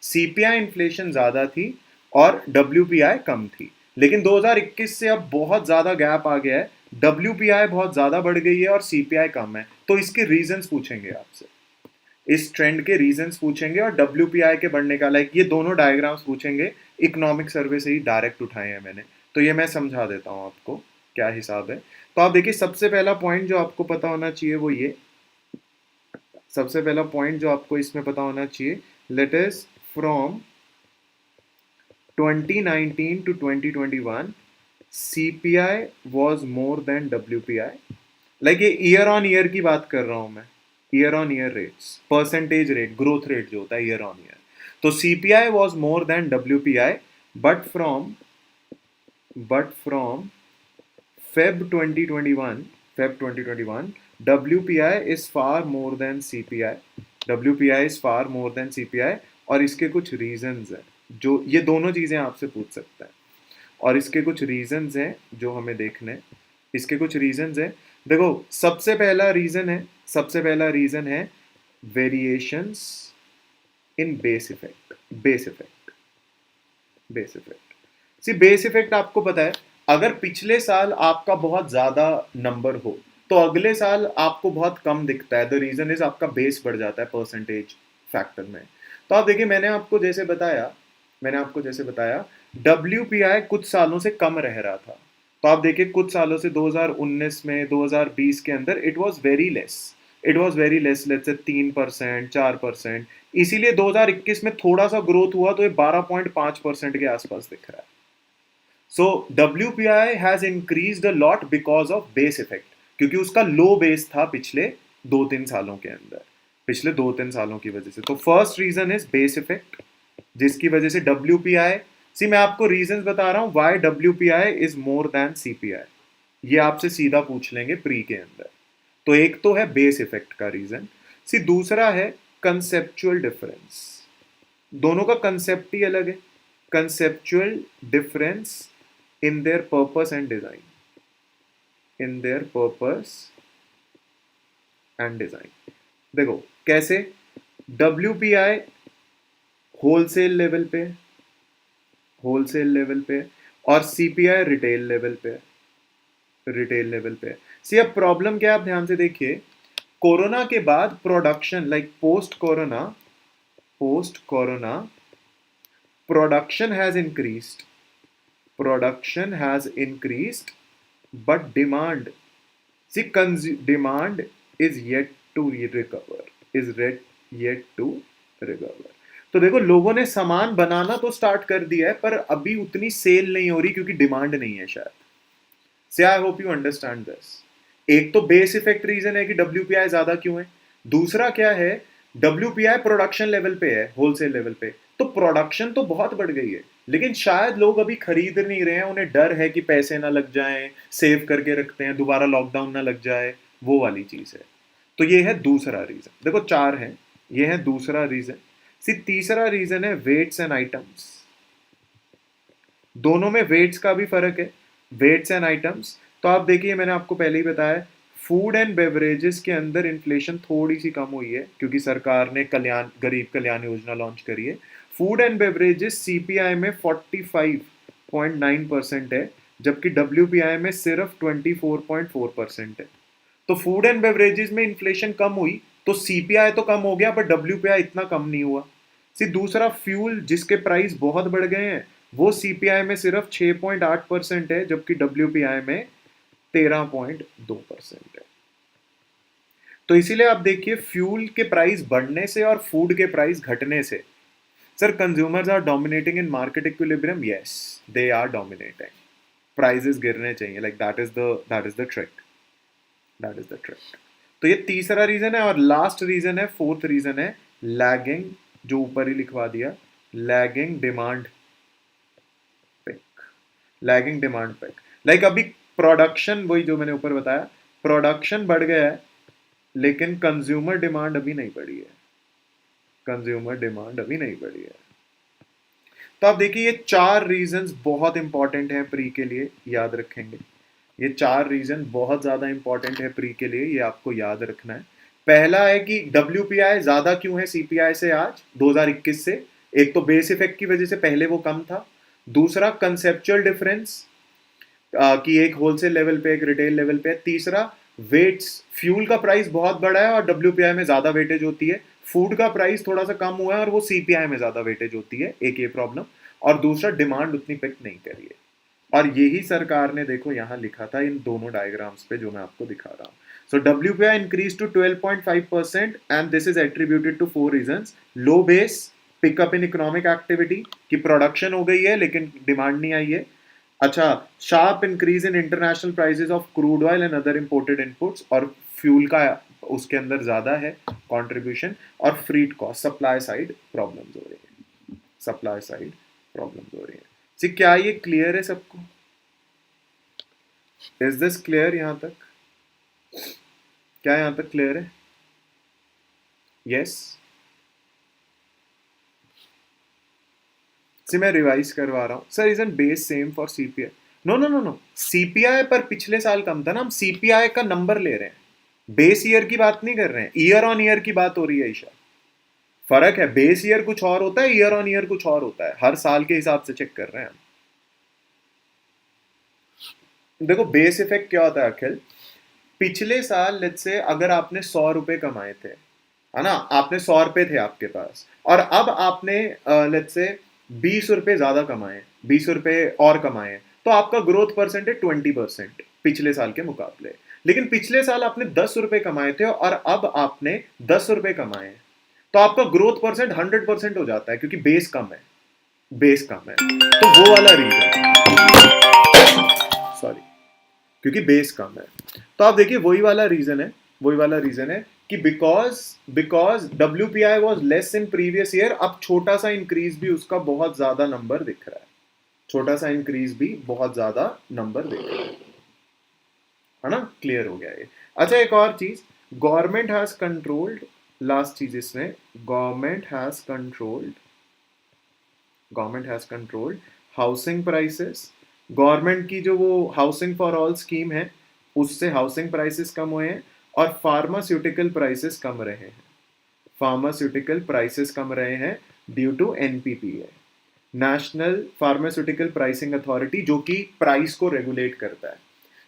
सीपीआई इन्फ्लेशन ज्यादा थी और डब्ल्यूपीआई कम थी। लेकिन 2021 से अब बहुत ज्यादा गैप आ गया है, डब्ल्यूपीआई बहुत ज्यादा बढ़ गई है और सीपीआई कम है। तो इसके रीजंस पूछेंगे आपसे, इस ट्रेंड के रीजंस पूछेंगे और डब्ल्यूपीआई के बढ़ने का, लाइक ये दोनों डायग्राम्स पूछेंगे। इकोनॉमिक सर्वे से ही डायरेक्ट उठाए हैं मैंने, तो ये मैं समझा देता हूँ आपको क्या हिसाब है। तो आप देखिए, सबसे पहला पॉइंट जो आपको पता होना चाहिए वो ये, सबसे पहला पॉइंट जो आपको इसमें पता होना चाहिए, let us from 2019 to 2021 CPI was more than WPI. Like ये ईयर ऑन ईयर की बात कर रहा हूं मैं, year on year rates, percentage rate, growth rate जो होता है ईयर ऑन ईयर। तो CPI was more than WPI, but from but from Feb 2021, Feb 2021, WPI is far more than CPI. WPI is far more than CPI, और इसके कुछ reasons हैं, जो ये दोनों चीजें आपसे पूछ सकता है, और इसके कुछ रीजंस हैं जो हमें देखने। इसके कुछ रीजंस हैं, देखो सबसे पहला रीजन है variations in base effect. See base effect आपको पता है, अगर पिछले साल आपका बहुत ज्यादा नंबर हो तो अगले साल आपको बहुत कम दिखता है। द रीजन इज आपका बेस बढ़ जाता है परसेंटेज फैक्टर में। तो आप देखिए, मैंने आपको जैसे बताया डब्ल्यूपीआई कुछ सालों से कम रह रहा था। तो आप देखिए, कुछ सालों से 2019 में 2020 के अंदर it was very less let's say 3%, 4%। इसीलिए 2021 में थोड़ा सा ग्रोथ हुआ तो ये 12.5% के आसपास दिख रहा है। सो WPI has increased a lot because of base effect, क्योंकि उसका लो बेस था पिछले 2-3 सालों की वजह से। तो first reason is base effect, जिसकी वजह से WPI, सी मैं आपको रीजंस बता रहा हूं why WPI is more than CPI। ये आपसे सीधा पूछ लेंगे प्री के अंदर। तो एक तो है बेस इफेक्ट का रीजन, सी दूसरा है कंसेप्चुअल डिफरेंस। दोनों का कंसेप्ट ही अलग है। Conceptual difference in their purpose and design, in their purpose and design. देखो कैसे, WPI होलसेल लेवल पे और CPI रिटेल लेवल पे। सी अब प्रॉब्लम क्या है, आप ध्यान से देखिए, कोरोना के बाद production, like post corona production has increased but demand is yet to recover. तो देखो, लोगों ने सामान बनाना तो स्टार्ट कर दिया है, पर अभी उतनी सेल नहीं हो रही क्योंकि डिमांड नहीं है शायद से। I hope you understand this. एक तो बेस इफेक्ट रीजन है कि WPI ज्यादा क्यों है, दूसरा क्या है, WPI प्रोडक्शन लेवल पे है, होलसेल लेवल पे। तो प्रोडक्शन तो बहुत बढ़ गई है, लेकिन शायद लोग अभी खरीद नहीं रहे हैं, उन्हें डर है कि पैसे ना लग जाएं, सेव करके रखते हैं, दोबारा लॉकडाउन ना लग जाए, वो वाली चीज है। तो ये है दूसरा रीजन। देखो चार है, ये है दूसरा रीजन। तीसरा रीजन है वेट्स एंड आइटम्स। दोनों में वेट्स का भी फर्क है, वेट्स एंड आइटम्स। तो आप देखिए, मैंने आपको पहले ही बताया, फूड एंड बेवरेजेस के अंदर इन्फ्लेशन थोड़ी सी कम हुई है क्योंकि सरकार ने गरीब कल्याण योजना लॉन्च करी है। फूड एंड बेवरेजेस CPI में 45.9% है, जबकि WPI में सिर्फ 24.4% है। तो फूड एंड बेवरेजेस में इन्फ्लेशन कम हुई तो CPI तो कम हो गया, पर WPI इतना कम नहीं हुआ। दूसरा, फ्यूल जिसके प्राइस बहुत बढ़ गए हैं, वो CPI में सिर्फ 6.8% है, जबकि WPI में 13.2% है। तो इसीलिए आप देखिए, फ्यूल के प्राइस बढ़ने से और फूड के प्राइस घटने से, sir consumers are dominating in market equilibrium, yes they are dominating. Prices गिरने चाहिए, like that is the trick. तो ये तीसरा रीजन है, और लास्ट रीजन है, फोर्थ रीजन है लैगिंग, जो ऊपर ही लिखवा दिया, लैगिंग डिमांड पिक। लाइक अभी प्रोडक्शन, वही जो मैंने ऊपर बताया, प्रोडक्शन बढ़ गया है लेकिन कंज्यूमर डिमांड अभी नहीं बढ़ी है। तो आप देखिए ये 4 रीजंस बहुत इंपॉर्टेंट है प्री के लिए, याद रखेंगे। ये 4 रीजन बहुत ज्यादा इंपॉर्टेंट है प्री के लिए, ये आपको याद रखना है। पहला है कि WPI ज्यादा क्यों है CPI से आज 2021 से। एक तो बेस इफेक्ट की वजह से पहले वो कम था। दूसरा कंसेप्चुअल डिफरेंस कि एक होलसेल लेवल पे एक रिटेल लेवल पे। तीसरा वेट्स, फ्यूल का प्राइस बहुत बड़ा है और WPI में ज्यादा वेटेज होती है। फूड का प्राइस थोड़ा सा कम हुआ है और वो CPI में ज्यादा वेटेज होती है, एक ये प्रॉब्लम। और दूसरा डिमांड उतनी पिक नहीं करी है। और यही सरकार ने देखो यहाँ लिखा था इन दोनों डायग्राम्स पे जो मैं आपको दिखा रहा हूँ। So WPI increase to 12.5% and this is attributed to 4 reasons. Low base, pickup in economic activity कि प्रोडक्शन हो गई है लेकिन डिमांड नहीं आई है। अच्छा, sharp increase in international prices of crude oil and other imported inputs, और फ्यूल का उसके अंदर ज्यादा है कंट्रीब्यूशन। और freight cost, supply side problems हो रही है, सप्लाई साइड प्रॉब्लम्स हो रही है। जी क्या ये क्लियर है सबको? इज दिस क्लियर यहां तक? क्या यहां तक क्लियर है? यस। से मैं रिवाइज करवा रहा हूं sir, is an base same for CPI? No no no no, CPI पर पिछले साल कम था ना, हम CPI का नंबर ले रहे हैं, बेस ईयर की बात नहीं कर रहे हैं। ईयर ऑन ईयर की बात हो रही है ईशा। फर्क है, बेस ईयर कुछ और होता है, ईयर ऑन ईयर कुछ और होता है। हर साल के हिसाब से चेक कर रहे हैं हम। देखो बेस इफेक्ट क्या होता है अखिल, पिछले साल लेट्स से अगर आपने 100 रुपए कमाए थे, है ना, आपने 100 रुपए थे आपके पास, और अब आपने लेट्स से 20 रुपए ज्यादा कमाए, 20 रुपए और कमाए, तो आपका ग्रोथ परसेंट है 20% पिछले साल के मुकाबले। लेकिन पिछले साल आपने 10 रुपए कमाए थे और अब आपने 10 रुपए कमाए, तो आपका ग्रोथ परसेंट 100% हो जाता है क्योंकि बेस कम है, बेस कम है। तो वो वाला रीजन, सॉरी, क्योंकि बेस कम है। तो आप देखिए वही वाला रीजन है, वही वाला रीजन है कि because because WPI was less in previous year, अब छोटा सा इंक्रीज भी उसका बहुत ज्यादा नंबर दिख रहा है, छोटा सा इंक्रीज भी बहुत ज्यादा नंबर दिख रहा है ना। क्लियर हो गया ये। अच्छा एक और चीज, गवर्नमेंट हैज कंट्रोल्ड, लास्ट चीज इसमें, government has controlled housing prices. Government की जो वो हाउसिंग फॉर ऑल स्कीम है उससे हाउसिंग प्राइसेस कम हुए हैं और फार्मास्यूटिकल प्राइसेस कम रहे हैं, फार्मास्यूटिकल प्राइसेस कम रहे हैं due to NPPA, national pharmaceutical pricing authority, जो कि प्राइस को रेगुलेट करता है।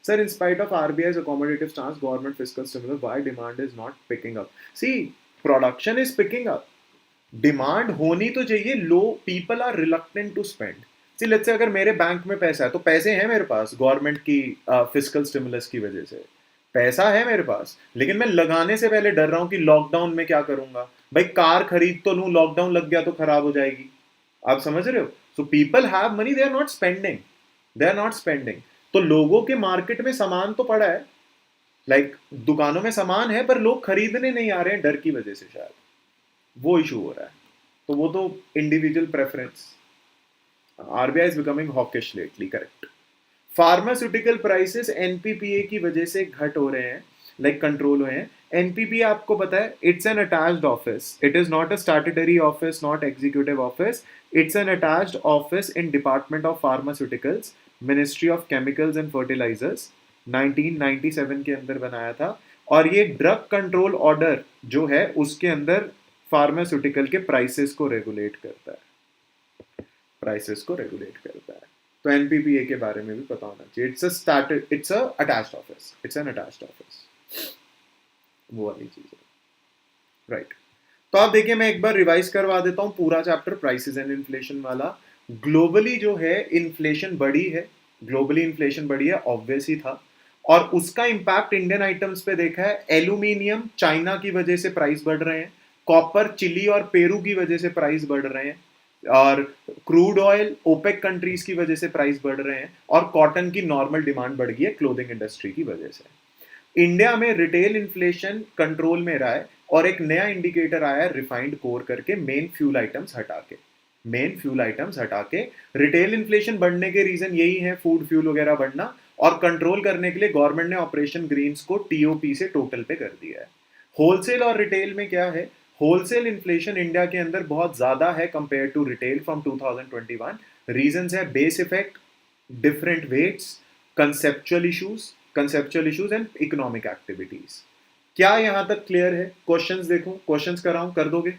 Sir, in spite of RBI's accommodative stance, government fiscal stimulus, why demand is not picking up? See, production is picking up. Demand होनी तो चाहिए, low people are reluctant to spend. See let's say अगर मेरे bank में पैसा है, तो पैसे हैं मेरे पास गवर्नमेंट की फिस्कल स्टिमुलस की वजह से, पैसा है मेरे पास, लेकिन मैं लगाने से पहले डर रहा हूं कि लॉकडाउन में क्या करूंगा। भाई कार खरीद तो लूं, लॉकडाउन लग गया तो खराब हो जाएगी। आप समझ रहे हो? So people have money, they are not spending, they are not spending. तो लोगों के मार्केट में सामान तो पड़ा है, लाइक दुकानों में सामान है, पर लोग खरीदने नहीं आ रहे हैं डर की वजह से, शायद वो इशू हो रहा है। तो वो तो individual preference. RBI is becoming hawkish lately, correct. Pharmaceutical prices NPPA की वजह से घट हो रहे हैं, लाइक कंट्रोल हुए हैं। NPPA आपको पता है, it's an attached office, it is not a statutory office, not executive office, it's an attached office in department of pharmaceuticals, ministry of chemicals and fertilisers, 1997 के अंदर बनाया था। और ये ड्रग कंट्रोल ऑर्डर जो है उसके अंदर फार्मास्यूटिकल के प्राइसेस को रेगुलेट करता है, प्राइसेस को रेगुलेट करता है। तो NPPA के बारे में भी पता होना चाहिए। It's a attached office, it's an attached office, वो वाली चीज है, राइट। तो आप देखिए मैं एक बार रिवाइज करवा देता हूं पूरा चैप्टर प्राइसेस एंड इन्फ्लेशन वाला। ग्लोबली जो है इन्फ्लेशन बढ़ी है, ग्लोबली इन्फ्लेशन बढ़ी है, ऑब्वियस ही था। और उसका इंपैक्ट इंडियन आइटम्स पे देखा है, एल्यूमिनियम चाइना की वजह से प्राइस बढ़ रहे हैं, कॉपर चिली और पेरू की वजह से प्राइस बढ़ रहे हैं, और क्रूड ऑयल ओपेक कंट्रीज की वजह से प्राइस बढ़ रहे हैं, और कॉटन की नॉर्मल डिमांड बढ़ गई है क्लोथिंग इंडस्ट्री की वजह से। इंडिया में रिटेल इन्फ्लेशन कंट्रोल में रहा है, और एक नया इंडिकेटर आया है रिफाइंड कोर करके, मेन फ्यूल आइटम्स हटा के, मेन फ्यूल आइटम्स हटा के। रिटेल इन्फ्लेशन बढ़ने के रीजन यही है, फूड फ्यूल वगैरह बढ़ना, और कंट्रोल करने के लिए गवर्नमेंट ने ऑपरेशन ग्रीन्स को TOP से टोटल पे कर दिया है। होलसेल और रिटेल में क्या है, होलसेल इन्फ्लेशन इंडिया के अंदर बहुत ज्यादा है compare to retail from 2021. Reasons है base effect, different weights, conceptual issues and economic activities. क्या यहां तक क्लियर है? क्वेश्चंस देखो, क्वेश्चंस कराऊं, कर दोगे?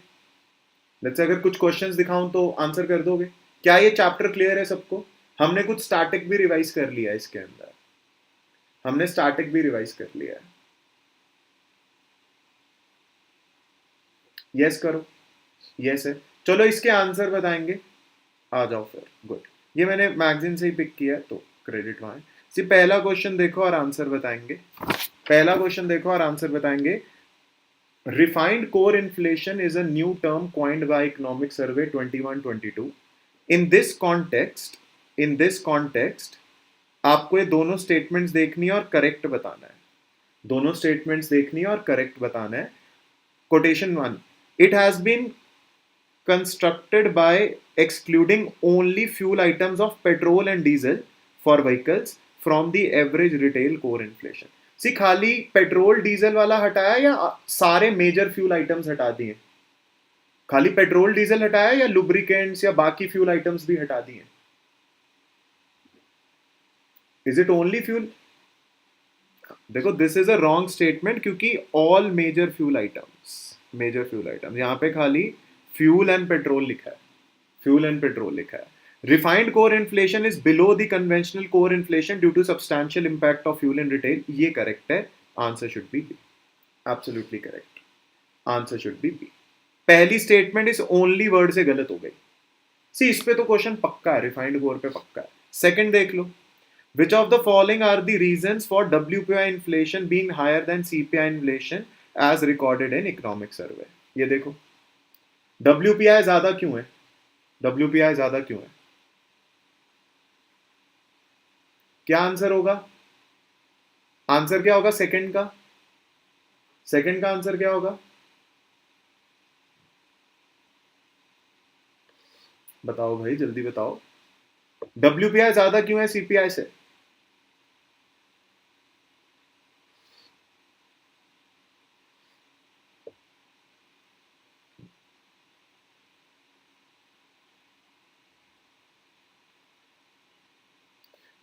लेट्स अगर कुछ क्वेश्चंस दिखाऊं तो आंसर कर दोगे? क्या ये चैप्टर क्लियर है सबको? हमने कुछ स्टैटिक भी रिवाइज कर लिया है इसके अंदर, हमने स्टैटिक भी रिवाइज कर लिया है. यस करो, यस है. चलो इसके आंसर बताएंगे, आ जाओ फिर. गुड, ये मैंने मैगजीन से ही पिक किया तो क्रेडिट वहां है. पहला क्वेश्चन देखो और आंसर बताएंगे. पहला क्वेश्चन देखो और आंसर बताएंगे. Refined core inflation is a new term coined by Economic Survey 21-22. In this context, आपको ये दोनों स्टेटमेंट्स देखनी है और करेक्ट बताना है. दोनों स्टेटमेंट्स देखनी है और करेक्ट बताना है. Quotation 1. It has been constructed by excluding only fuel items of petrol and diesel for vehicles from the average retail core inflation. खाली पेट्रोल डीजल वाला हटाया या सारे मेजर फ्यूल आइटम्स हटा दिए? खाली पेट्रोल डीजल हटाया या लुब्रिकेंट्स या बाकी फ्यूल आइटम्स भी हटा दिए? Is it only fuel? देखो, this is a wrong statement क्योंकि ऑल मेजर फ्यूल आइटम्स यहां पे खाली फ्यूल एंड पेट्रोल लिखा है. फ्यूल एंड पेट्रोल लिखा है. Refined core inflation is below the conventional core inflation due to substantial impact of fuel in retail. ये correct है. Answer should be B. Absolutely correct. Answer should be B. पहली statement इस only word से गलत हो गई. See, इस पे तो क्वेश्चन पक्का है, refined core पे पक्का है. Second देख लो. Which of the following are the reasons for WPI inflation being higher than CPI inflation as recorded in economic survey? ये देखो. WPI ज्यादा क्यों है? WPI ज्यादा क्यों है? क्या आंसर होगा? आंसर क्या होगा सेकंड का? सेकंड का आंसर क्या होगा? बताओ भाई, जल्दी बताओ. WPI ज्यादा क्यों है CPI से?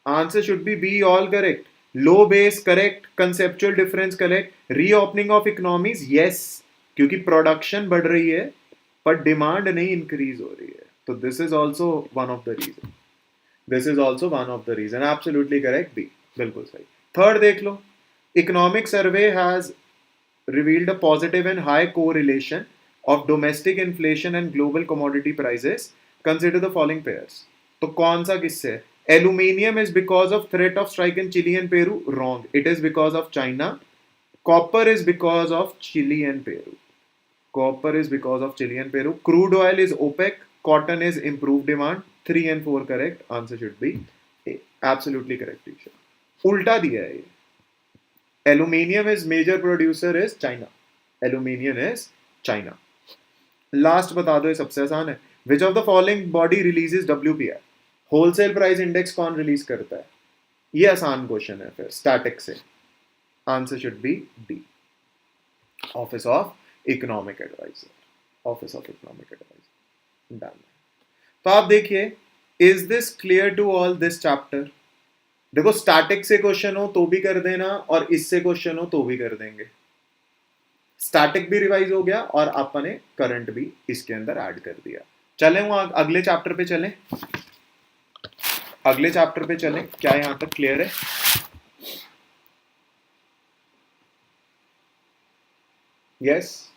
Answer should be B, all correct. Low base correct, conceptual difference correct, reopening of economies yes, क्योंकि प्रोडक्शन बढ़ रही है पर डिमांड नहीं इंक्रीज हो रही है. तो this is also one of the reason. This is also one of the reason. Absolutely correct, B, बिल्कुल सही. थर्ड देख लो. Economic survey has revealed a positive and high correlation of domestic inflation and global commodity prices. Consider the following pairs. तो कौन सा किससे? Aluminium is because of threat of strike in Chile and Peru. Wrong. It is because of China. Copper is because of Chile and Peru. Copper is because of Chile and Peru. Crude oil is OPEC. Cotton is improved demand. 3 and 4 correct. Answer should be A. Absolutely correct, teacher. उल्टा दिया है ये. Aluminium is major producer is China. Aluminium is China. Last बता दो, ये सबसे आसान है. Which of the following body releases WPI? Wholesale price index कौन रिलीज करता है? ये आसान क्वेश्चन है फिर स्टैटिक से. Answer should be D, office of economic adviser. Office of economic adviser. Done. तो आप देखिए, is this clear to all this chapter? देखो, स्टैटिक से क्वेश्चन हो तो भी कर देना और इससे क्वेश्चन हो तो भी कर देंगे. स्टैटिक भी रिवाइज हो गया और आपने करंट भी इसके अंदर ऐड कर दिया. चलें वो अगले चैप्टर पे चलें. अगले चैप्टर पे चलें. क्या यहां तक क्लियर है? यस.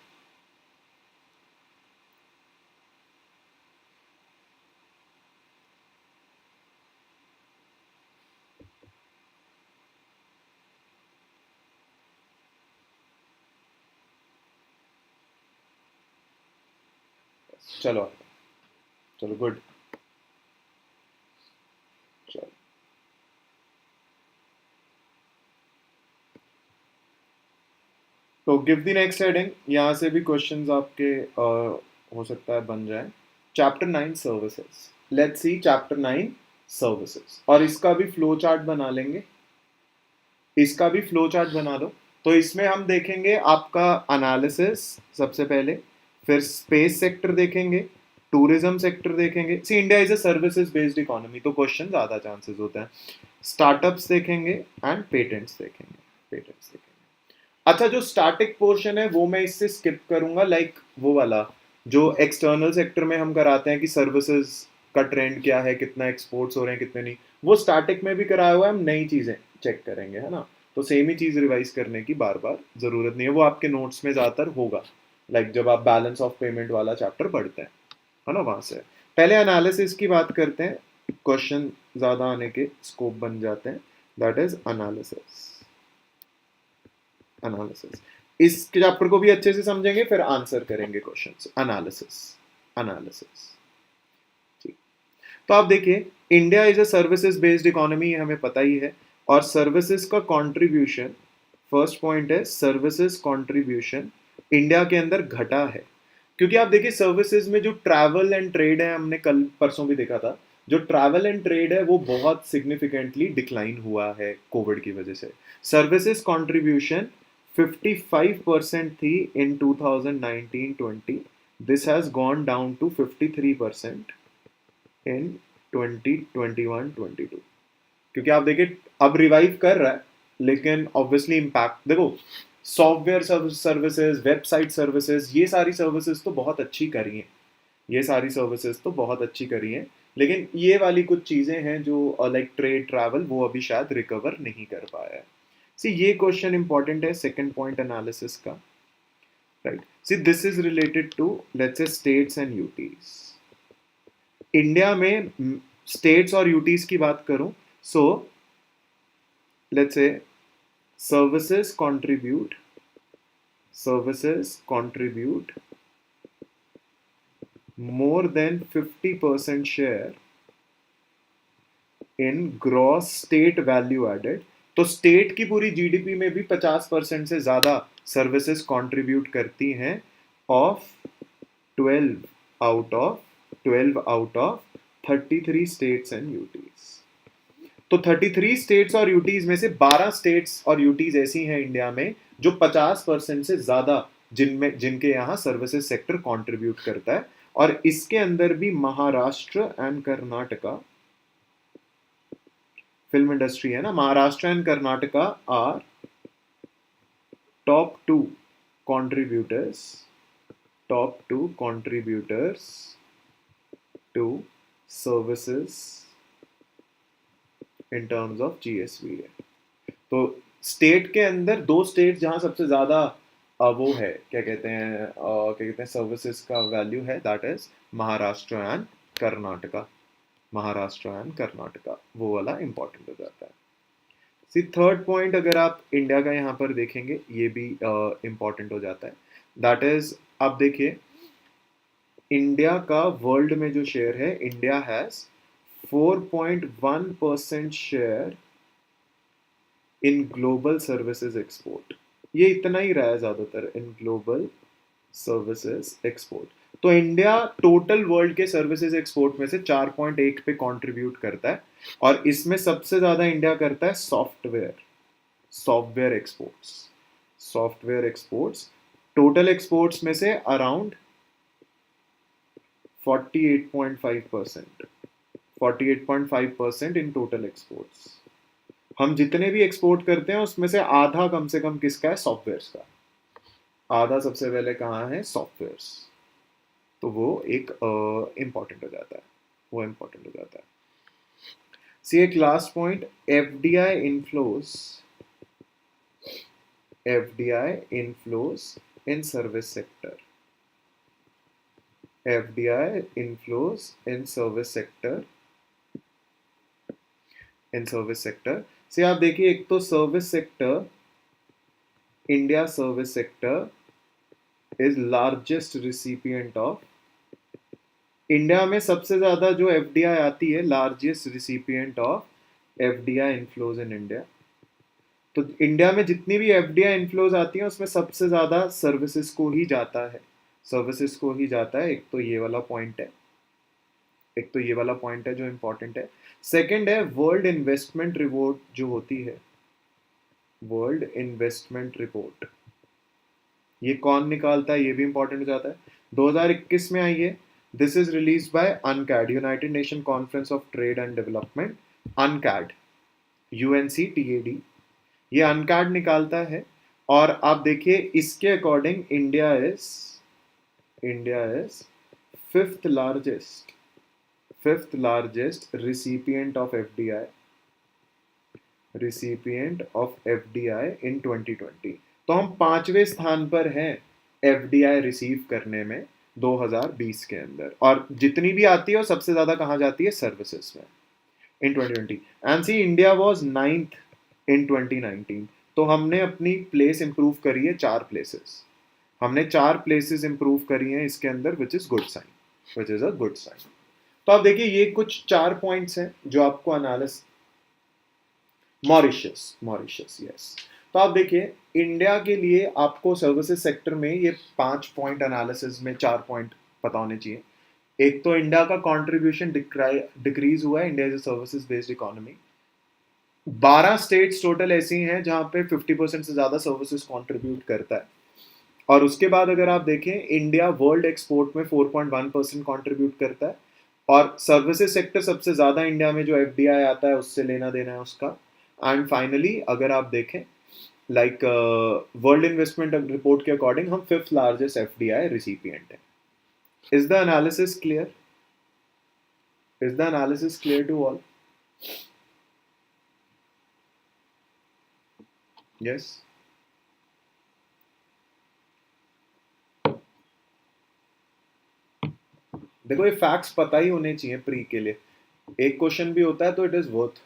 चलो चलो, गुड. चलो, तो गिव द नेक्स्ट हेडिंग. यहां से भी क्वेश्चंस आपके हो सकता है बन जाए. Chapter 9 services. Let's see chapter 9 services. और इसका भी फ्लो चार्ट बना लेंगे. इसका भी फ्लो चार्ट बना दो. तो इसमें हम देखेंगे आपका एनालिसिस सबसे पहले, फिर स्पेस सेक्टर देखेंगे, टूरिज्म सेक्टर देखेंगे। See India is a services based economy, तो क्वेश्चन ज्यादा चांसेस होते हैं। स्टार्टअप्स देखेंगे एंड पेटेंट्स देखेंगे, पेटेंट्स देखेंगे। अच्छा, जो स्टैटिक पोर्शन है वो मैं इससे स्किप करूंगा, लाइक वो वाला जो एक्सटर्नल सेक्टर में हम कराते हैं कि सर्विसेज का ट्रेंड क्या है, कितना एक्सपोर्ट्स हो रहे हैं कितने नहीं, वो स्टैटिक में भी कराया हुआ है, हम नई चीजें चेक करेंगे, है ना। तो सेम ही चीज रिवाइज करने की बार बार जरूरत नहीं है, वो आपके नोट्स में ज्यादातर होगा, लाइक जब आप बैलेंस ऑफ पेमेंट वाला चैप्टर पढ़ते हैं, है ना, वहां से। पहले एनालिसिस की बात करते हैं, क्वेश्चन ज्यादा आने के स्कोप बन जाते हैं। That is analysis, analysis. इस चैप्टर को भी अच्छे से समझेंगे, फिर आंसर करेंगे क्वेश्चंस। एनालिसिस, एनालिसिस, ठीक। तो आप देखिए, India is a services based economy, हमें पता ही है। और सर्विसेज का कंट्रीब्यूशन, फर्स्ट पॉइंट है सर्विसेज कंट्रीब्यूशन इंडिया के अंदर घटा है। क्योंकि आप देखिए सर्विसेज में जो ट्रैवल एंड ट्रेड है, हमने कल परसों भी देखा था, जो ट्रैवल एंड ट्रेड है वो बहुत सिग्निफिकेंटली डिक्लाइन हुआ है कोविड की वजह से। सर्विसेज कंट्रीब्यूशन 55% थी in 2019-20, this has gone down to 53% in 2021-22। क्योंकि आप देखिए अब रिवाइव कर रहा है, लेकिन ऑब्वियसली इम्पैक्ट देखो, सॉफ्टवेयर सर्विसेज, वेबसाइट सर्विसेज, ये सारी सर्विसेज तो बहुत अच्छी करी हैं, ये सारी सर्विसेज तो बहुत अच्छी करी हैं, लेकिन ये वाली कुछ चीजें हैं जो लाइक ट्रेड ट्रैवल, वो अभी शायद रिकवर नहीं कर पाया है। सी ये क्वेश्चन इंपॉर्टेंट है सेकंड पॉइंट एनालिसिस का, right. See this is related to let's say states and UTs. India में स्टेट्स और यूटीज की बात करूं, so let's say services contribute, services contribute more than 50% share in gross state value added। तो state की पूरी GDP में भी 50% से ज्यादा सर्विसेज कंट्रीब्यूट करती हैं, of 12 out of 33 states and UTs. तो 33 स्टेट्स और यूटीज में से 12 स्टेट्स और यूटीज ऐसी हैं इंडिया में जो 50% से ज्यादा जिनमें जिनके यहाँ सर्विसेज सेक्टर कंट्रीब्यूट करता है। और इसके अंदर भी Maharashtra and Karnataka, film industry है ना, Maharashtra and Karnataka are top two contributors, top two contributors to services in terms of GSVA। तो स्टेट के अंदर दो स्टेट जहां सबसे ज्यादा वो है, क्या कहते हैं, सर्विसेज का वैल्यू है, that is Maharashtra and Karnataka. Maharashtra and Karnataka, वो वाला इंपॉर्टेंट हो जाता है। सी थर्ड पॉइंट अगर आप इंडिया का यहाँ पर देखेंगे, ये भी इंपॉर्टेंट हो जाता है, दैट इज आप देखिए इंडिया का वर्ल्ड में जो शेयर है, India has 4.1% share in global services export. ये इतना ही रहा है ज्यादातर इन ग्लोबल सर्विसेज एक्सपोर्ट। तो इंडिया टोटल वर्ल्ड के सर्विसेज एक्सपोर्ट में से 4.1 पे कंट्रीब्यूट करता है, और इसमें सबसे ज्यादा इंडिया करता है software, software exports, software exports. Total exports में से अराउंड 48.5%, 48.5% इन टोटल एक्सपोर्ट्स। हम जितने भी एक्सपोर्ट करते हैं उसमें से आधा कम से कम किसका है, सॉफ्टवेयर्स का। आधा सबसे पहले कहाँ है, सॉफ्टवेयर्स। तो वो एक इंपॉर्टेंट हो जाता है, वो इंपॉर्टेंट हो जाता है। सी एक last point, FDI inflows, FDI inflows in service sector, FDI inflows in service sector, in service sector से आप देखिए, एक तो service sector, India service sector is largest recipient of, India में सबसे ज्यादा जो एफडीआई आती है, largest recipient of FDI inflows in India. तो इंडिया में जितनी भी एफडीआई इनफ्लोज आती हैं उसमें सबसे ज्यादा सर्विसेज को ही जाता है, सर्विसेज को ही जाता है। एक तो ये वाला पॉइंट है, एक तो ये वाला पॉइंट है जो इंपॉर्टेंट है। सेकंड है वर्ल्ड इन्वेस्टमेंट रिपोर्ट जो होती है, वर्ल्ड इन्वेस्टमेंट रिपोर्ट, ये कौन निकालता है, ये भी इंपॉर्टेंट हो जाता है। 2021 में आई है। This is release by UNCTAD, United Nation conference of trade and development, UNCTAD, UNCTAD, ये अनकैड निकालता है। और आप देखिए इसके according India is fifth largest recipient of FDI in 2020। तो हम 5वें स्थान पर हैं FDI रिसीव करने में 2020 के अंदर, और जितनी भी आती है वो सबसे ज्यादा कहाँ जाती है, सर्विसेज में, in 2020। And see India was 9th in 2019। तो हमने अपनी प्लेस इंप्रूव करी है 4 प्लेसेस, हमने 4 प्लेसेस इंप्रूव करी हैं इसके अंदर, which is a good sign. तो आप देखिए ये कुछ 4 पॉइंट्स हैं जो आपको एनालिसिस, मॉरिशस, यस। तो आप देखिए इंडिया के लिए आपको सर्विसेज सेक्टर में ये 5 पॉइंट एनालिसिस में 4 पॉइंट पता होने चाहिए। एक तो इंडिया का कंट्रीब्यूशन डिक्रीज हुआ है, India is a services based economy. 12 states total ऐसी हैं जहां पे 50% से ज्यादा सर्विसेज कंट्रीब्यूट करता है। और उसके बाद अगर आप देखें, इंडिया वर्ल्ड एक्सपोर्ट में 4.1% कंट्रीब्यूट करता है, और सर्विसेज सेक्टर सबसे ज्यादा इंडिया में जो FDI आता है उससे लेना देना है उसका। एंड फाइनली अगर आप देखें, लाइक वर्ल्ड इन्वेस्टमेंट रिपोर्ट के अकॉर्डिंग हम 5th लार्जेस्ट FDI रिसिपिएंट है। Is the analysis clear? To all? Yes. देखो ये फैक्ट्स पता ही होने चाहिए प्री के लिए, एक क्वेश्चन भी होता है तो इट इज वर्थ।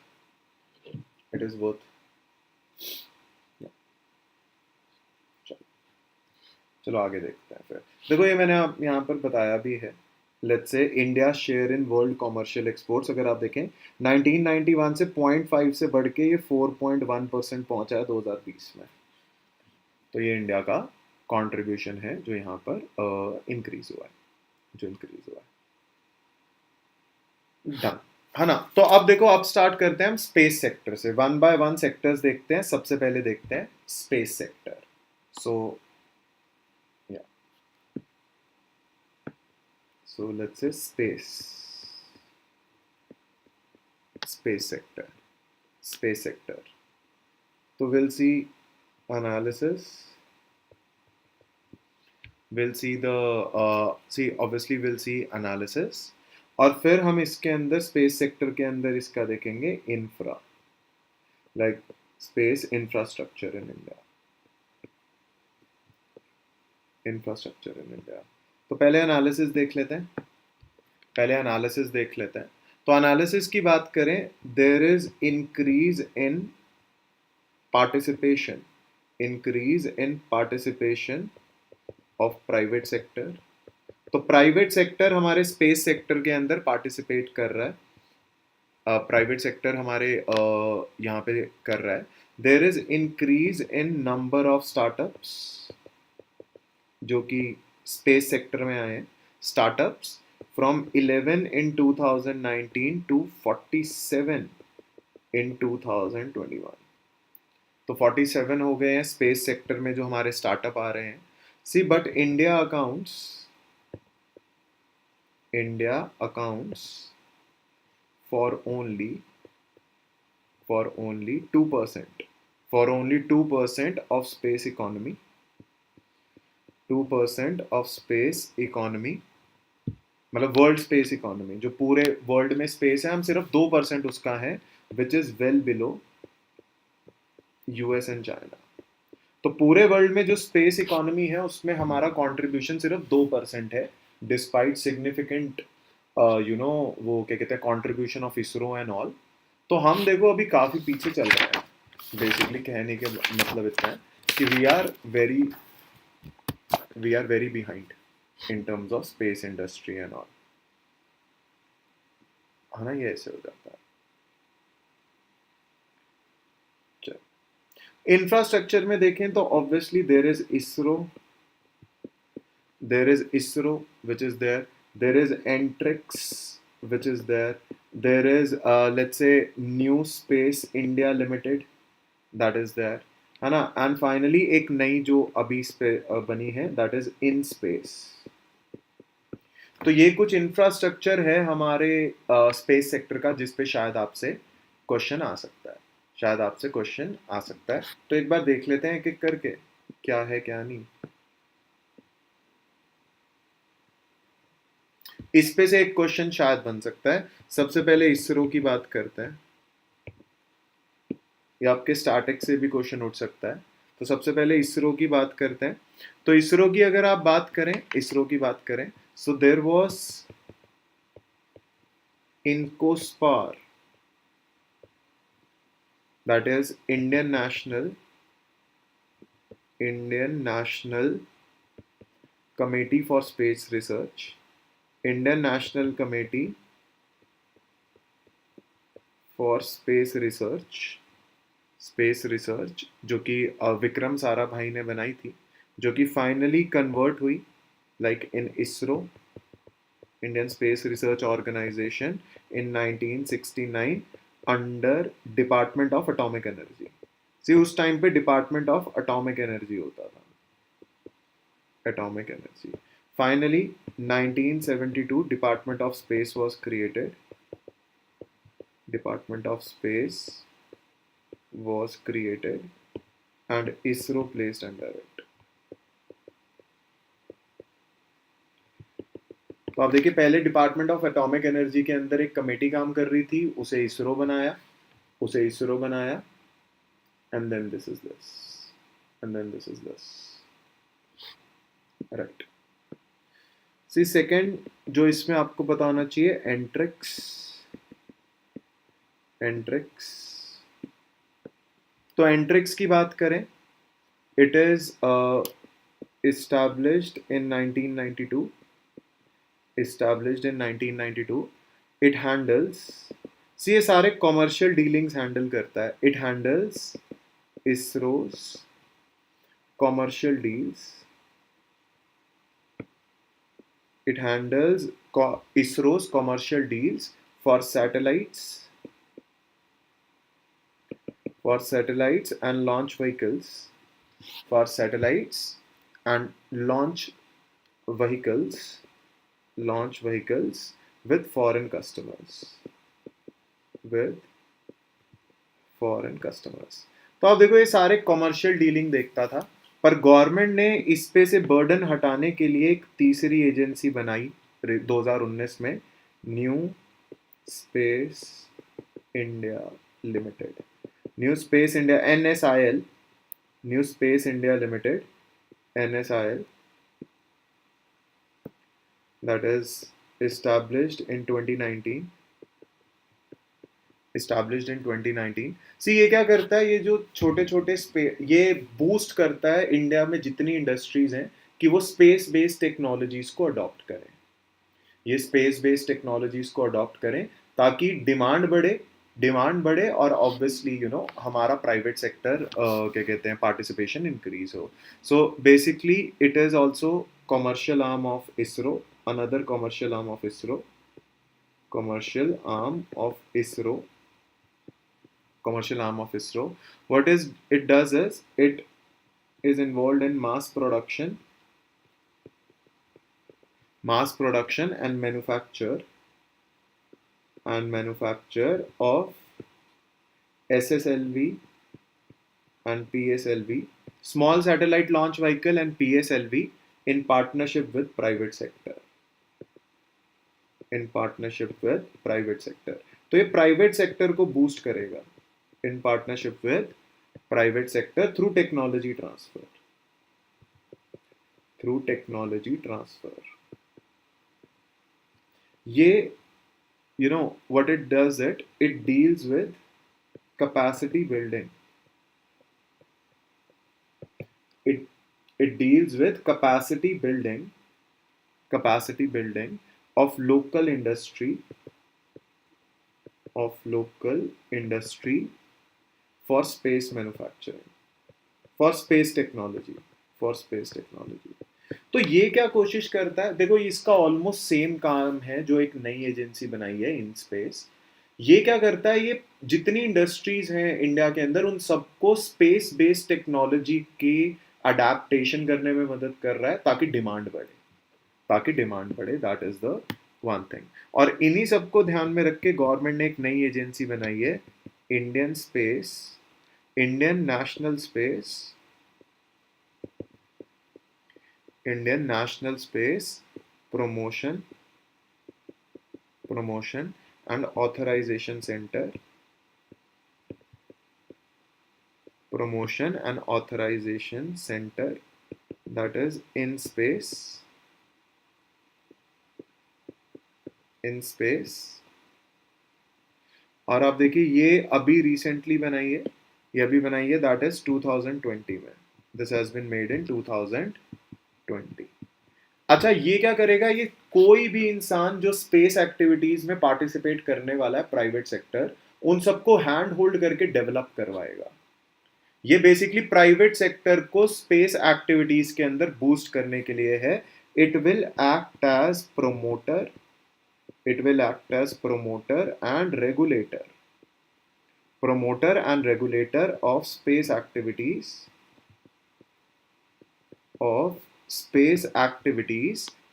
चलो आगे देखते हैं फिर। देखो ये मैंने आप यहाँ पर बताया भी है। Let's say India share in world commercial exports, अगर आप देखें 1991 से 0.5 से बढ़ के ये 4.1% पहुंचा है 2020 में। तो ये इंडिया का कंट्रीब्यूशन है जो यहाँ पर इंक्रीज हुआ है, डन है ना। तो अब देखो, अब स्टार्ट करते हैं हम स्पेस सेक्टर से, वन बाय वन सेक्टर्स देखते हैं। सबसे पहले देखते हैं space sector. So let's say space sector. तो will see analysis, will see analysis, और फिर हम इसके अंदर स्पेस सेक्टर के अंदर इसका देखेंगे infra, like space infrastructure in India. तो पहले एनालिसिस देख लेते हैं। तो एनालिसिस की बात करें, there is increase in participation of private sector. तो प्राइवेट सेक्टर हमारे स्पेस सेक्टर के अंदर पार्टिसिपेट कर रहा है, प्राइवेट सेक्टर हमारे यहाँ पे कर रहा है। There is increase in number of startups जो कि स्पेस सेक्टर में आए हैं, startups from 11 in 2019 to 47 in 2021। तो 47 हो गए हैं स्पेस सेक्टर में जो हमारे स्टार्टअप आ रहे हैं। See but India accounts for only 2% of space economy. 2% of space economy मतलब वर्ल्ड स्पेस इकोनॉमी, जो पूरे वर्ल्ड में स्पेस है, हम सिर्फ 2% उसका है, which is well below US and China. तो पूरे वर्ल्ड में जो स्पेस इकोनॉमी है उसमें हमारा कंट्रीब्यूशन सिर्फ 2% है, डिस्पाइट सिग्निफिकेंट वो क्या कहते हैं, contribution of ISRO and all. तो हम देखो अभी काफी पीछे चल रहे हैं। बेसिकली कहने के मतलब इतना है कि we are very behind in terms of space industry and all, है ना, ये ऐसे हो जाता है। इंफ्रास्ट्रक्चर में देखें तो obviously there is ISRO which is there is Antrix which is there is let's say New Space India Limited that is there, है ना। एंड फाइनली एक नई जो अभी बनी है, that is InSpace, तो ये कुछ इंफ्रास्ट्रक्चर है हमारे स्पेस सेक्टर का जिस पे शायद आपसे क्वेश्चन आ सकता है, शायद आपसे क्वेश्चन आ सकता है। तो एक बार देख लेते हैं एक एक करके क्या है क्या नहीं। इस पे से एक क्वेश्चन शायद बन सकता है। सबसे पहले इसरो की बात करते हैं, या आपके स्टार्टेक से भी क्वेश्चन उठ सकता है। तो सबसे पहले इसरो की बात करते हैं। तो इसरो की अगर आप बात करें, इसरो की बात करें, so there was INCOSPAR, that is Indian National Committee for Space Research, Indian National Committee for Space Research, जो कि विक्रम साराभाई ने बनाई थी, जो कि फाइनली कन्वर्ट हुई like in ISRO, Indian Space Research Organisation, in 1969 under department of atomic energy. See उस time पे डिपार्टमेंट ऑफ एटॉमिक एनर्जी होता था, atomic energy. Finally 1972 department of space was created, department of space was created and ISRO placed under it. तो आप देखिए पहले department of atomic energy के अंदर एक कमेटी काम कर रही थी, उसे इसरो बनाया, and then this is this, and then this is this, right. See second जो इसमें आपको पता होना चाहिए, एंट्रिक्स। तो एंट्रिक्स की बात करें, it is established in 1992, it handles, सी ये सारे कॉमर्शियल डीलिंग्स हैंडल करता है, it handles इसरोस commercial deals, it handles ISRO's commercial deals for satellites and launch vehicles, for satellites and launch vehicles with foreign customers, तो आप देखो ये सारे commercial dealing देखता था, पर गवर्नमेंट ने इस पे से बर्डन हटाने के लिए एक तीसरी एजेंसी बनाई 2019 में, new space India limited, new space India NSIL, new space India limited NSIL, that is established in 2019। सी ये क्या करता है, ये जो छोटे छोटे ये बूस्ट करता है इंडिया में जितनी इंडस्ट्रीज हैं कि वो स्पेस बेस्ड टेक्नोलॉजीज को अडॉप्ट करें, ये स्पेस बेस्ड टेक्नोलॉजीज को अडॉप्ट करें ताकि डिमांड बढ़े और ऑब्वियसली हमारा प्राइवेट सेक्टर क्या कहते हैं पार्टिसिपेशन इंक्रीज हो। So basically it is also commercial arm of ISRO, another commercial arm of ISRO, commercial arm of ISRO. What is it does is it is involved in mass production and manufacture of SSLV and PSLV, small satellite launch vehicle and PSLV, in partnership with private sector, तो ये private sector को boost करेगा, in partnership with private sector through technology transfer. ये what it does, it deals with capacity building, it deals with capacity building of local industry for space manufacturing, for space technology। तो ये क्या कोशिश करता है, देखो इसका ऑलमोस्ट सेम काम है जो एक नई एजेंसी बनाई है इन स्पेस। ये क्या करता है, ये जितनी इंडस्ट्रीज हैं इंडिया के अंदर उन सबको स्पेस बेस्ड टेक्नोलॉजी के अडेप्टेशन करने में मदद कर रहा है ताकि डिमांड बढ़े। ताकि डिमांड बढ़े, that is the one thing. और इन्हीं सबको ध्यान में रख के गवर्नमेंट ने एक नई एजेंसी बनाई है, Indian space, Indian national space, Indian national space promotion and authorisation centre, promotion and authorization center, that is in space और आप देखिए ये अभी रिसेंटली बनाई है, ये अभी बनाई है, दैट इज 2020 में, this has been made in 2020। अच्छा ये क्या करेगा, ये कोई भी इंसान जो स्पेस एक्टिविटीज में पार्टिसिपेट करने वाला है, प्राइवेट सेक्टर, उन सबको हैंड होल्ड करके डेवलप करवाएगा। ये बेसिकली प्राइवेट सेक्टर को स्पेस एक्टिविटीज के अंदर बूस्ट करने के लिए है। It will act as promoter, it will act as promoter and regulator of space activities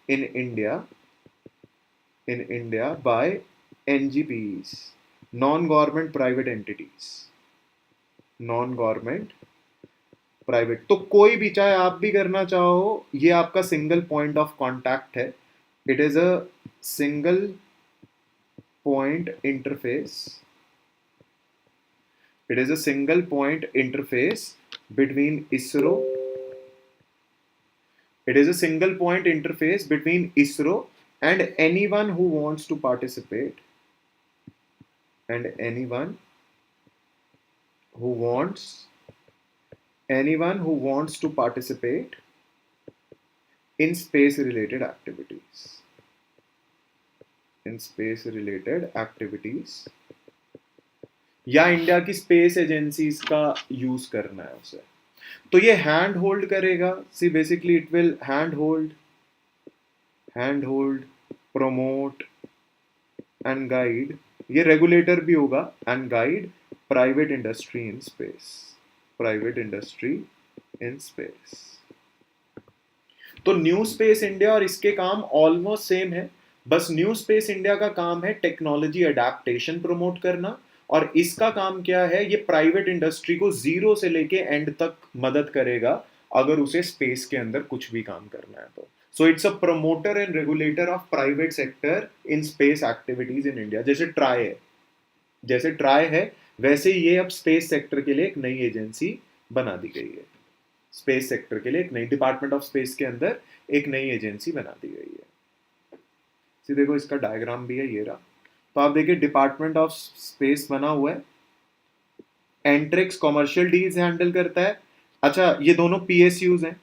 in India by NGPs, non-government private entities, non-government private. तो कोई भी, चाहे आप भी करना चाहो, ये आपका सिंगल पॉइंट ऑफ कांटेक्ट है। It is a single point interface, it is a single point interface between ISRO, it is a single point interface between ISRO and anyone who wants to participate, and anyone who wants to participate in space related activities, या India की space agencies का use करना है उसे, तो ये hand hold करेगा। See basically it will hand hold promote and guide, ये रेगुलेटर भी होगा, and guide private industry in space. तो न्यू स्पेस इंडिया और इसके काम ऑलमोस्ट सेम है, बस न्यू स्पेस इंडिया का काम है टेक्नोलॉजी अडेप्टेशन प्रमोट करना, और इसका काम क्या है, ये प्राइवेट इंडस्ट्री को जीरो से लेके एंड तक मदद करेगा अगर उसे स्पेस के अंदर कुछ भी काम करना है तो। So it's a promoter and regulator of private sector in space activities in India. जैसे ट्राई है वैसे ये अब स्पेस सेक्टर के लिए एक नई एजेंसी बना दी गई है, स्पेस सेक्टर के लिए एक नई, डिपार्टमेंट ऑफ स्पेस के अंदर एक नई एजेंसी बना दी गई है। देखो इसका डायग्राम भी है, ये रहा। तो आप देखिए डिपार्टमेंट ऑफ स्पेस बना हुआ है, एंट्रिक्स कॉमर्शियल डील्स हैंडल करता है। अच्छा ये दोनों पीएसयूज हैं,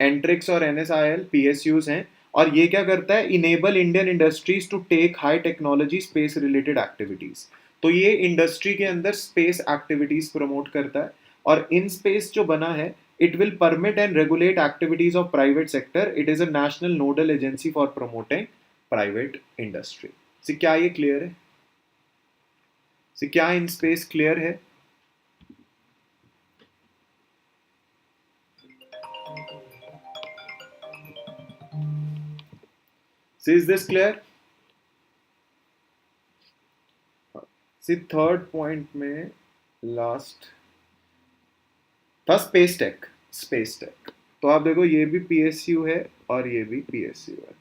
एंट्रिक्स और एनएसआईएल पीएसयूज हैं, और ये क्या करता है, enable Indian industries to take high technology space related activities. तो ये इंडस्ट्री के अंदर स्पेस एक्टिविटीज प्रमोट करता है, और इन स्पेस जो बना है, it will permit and regulate activities of private sector. It is a national nodal agency for promoting private industry. See, क्या ये क्लियर है? See, क्या इन स्पेस क्लियर है? See, is this clear? See, third point में last था space tech. तो आप देखो ये भी पीएसयू है और ये भी पीएसयू है,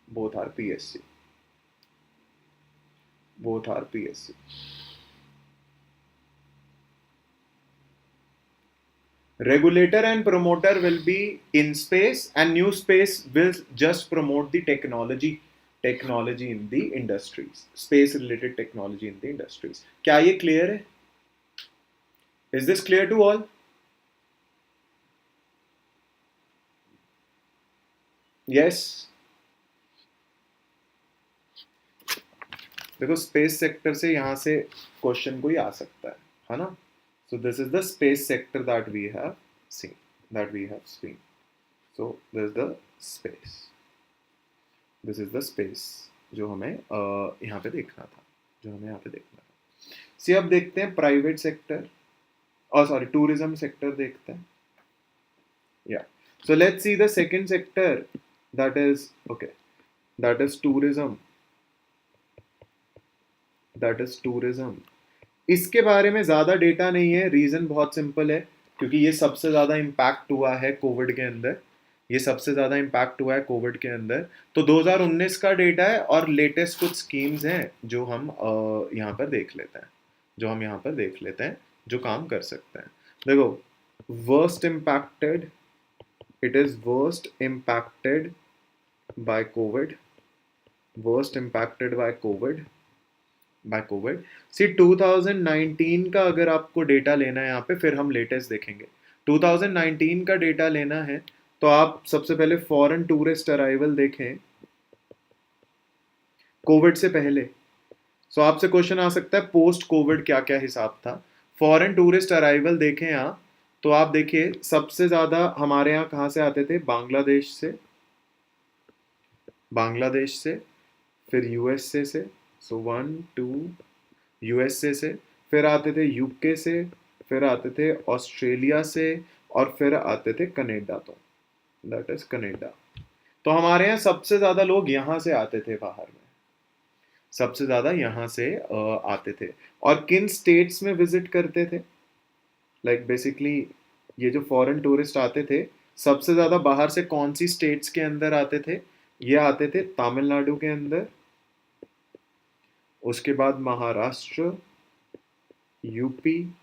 both are PSU. Regulator and promoter will be in space, and new space will just promote the technology in the industries, space related technology in the industries. क्या ये clear है? Is this clear to all? Yes. देखो space sector से यहां से question कोई आ सकता है ना? So this is the space sector that we have seen. So this is the space जो हमें यहाँ पे देखना था, See अब देखते हैं प्राइवेट सेक्टर, और सॉरी टूरिज्म सेक्टर देखते हैं। या So let's see the second sector, that is okay, that is tourism. That is tourism. इसके बारे में ज़्यादा डेटा नहीं है, रीज़न बहुत सिंपल है, क्योंकि ये सबसे ज़्यादा इम्पैक्ट हुआ है कोविड के अंदर। ये सबसे ज़्यादा इम्पैक्ट हुआ है कोविड के अंदर। तो 2019 का डेटा है और लेटेस्ट कुछ स्कीम्स हैं जो हम यहाँ पर देख लेते हैं, जो हम यहाँ पर देख लेते हैं, जो काम कर सकते हैं। देखो, worst impacted, it is worst impacted by covid, worst impacted by covid. See 2019 का अगर आपको डेटा लेना है यहाँ पे, फिर हम लेटेस्ट देखेंगे। 2019 का डेटा लेना है तो आप सबसे पहले फॉरेन टूरिस्ट अराइवल देखें कोविड से पहले। सो आपसे क्वेश्चन आ सकता है पोस्ट कोविड क्या क्या हिसाब था। फॉरेन टूरिस्ट अराइवल देखें यहाँ, तो आप देखिए सबसे ज़्यादा हमारे यहाँ कहाँ से आते थे? बांग्लादेश से, फिर यूएसए से। सो 1 2 यूएसए से, फिर आते थे यूके से, फिर आते थे ऑस्ट्रेलिया से, और फिर आते थे कनाडा। तो दैट इज कनाडा। तो हमारे यहाँ सबसे ज़्यादा लोग यहाँ से आते थे बाहर में, सबसे ज़्यादा यहाँ से आते थे। और किन स्टेट्स में विजिट करते थे? लाइक बेसिकली ये जो फॉरेन टूरिस्ट आते थे, सबसे ज़्यादा बाहर से कौन सी स्टेट्स के अंदर आते थे? ये आते थे तमिलनाडु के अंदर, उसके बाद महाराष्ट्र, यूपी,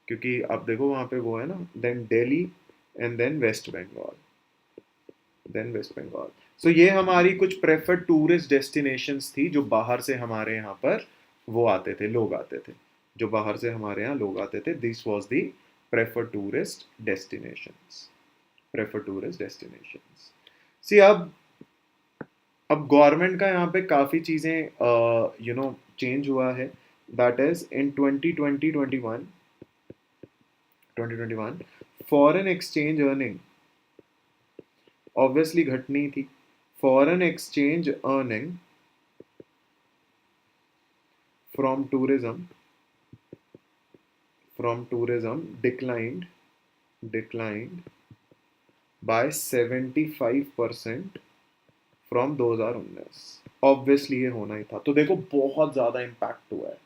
क्योंकि आप देखो वहाँ पे वो है ना, then Delhi, and then West Bengal, so ये हमारी कुछ प्रेफर्ड टूरिस्ट डेस्टिनेशंस थी जो बाहर से हमारे यहाँ पर वो आते थे, लोग आते थे, जो बाहर से हमारे यहाँ लोग आते थे। This was the preferred tourist destinations, preferred tourist destinations. See अब गवर्नमेंट का यहाँ पे काफ़ी चीज़ें चेंज हुआ है। That is in 2021 foreign exchange earning obviously घटनी थी। Foreign exchange earning from tourism declined by 75% from 2019। Obviously ये होना ही था। तो देखो बहुत ज़्यादा इम्पैक्ट हुआ है,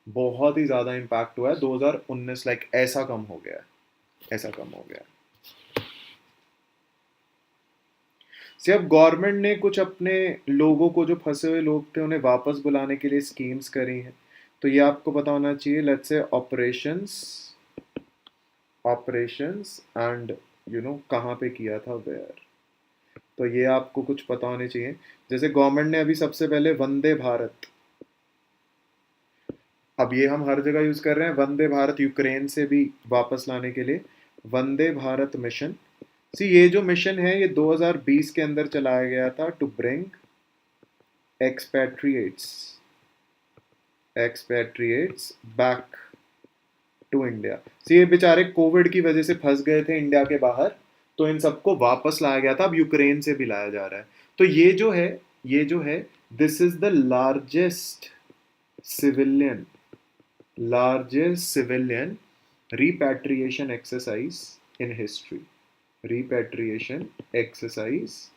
बहुत ही ज़्यादा इम्पैक्ट हुआ है। 2019 लाइक ऐसा कम हो गया है, ऐसा कम हो गया है। अब गवर्नमेंट ने कुछ अपने लोगों को, जो फंसे हुए लोग थे, उन्हें वापस बुलाने के लिए स्कीम्स करी हैं। तो ये आपको पता होना चाहिए। लेट्स से ऑपरेशंस एंड कहाँ पे किया था, वेयर। तो ये आपको कुछ पता होने चाहिए। जैसे गवर्नमेंट ने अभी सबसे पहले वंदे भारत, अब ये हम हर जगह यूज कर रहे हैं, वंदे भारत यूक्रेन से भी वापस लाने के लिए वंदे भारत मिशन। ये जो मिशन है ये 2020 के अंदर चलाया गया था to bring expatriates back to India. ये बेचारे कोविड की वजह से फंस गए थे इंडिया के बाहर, तो इन सबको वापस लाया गया था। अब यूक्रेन से भी लाया जा रहा है। तो ये जो है this is the largest civilian repatriation exercise in history, repatriation exercise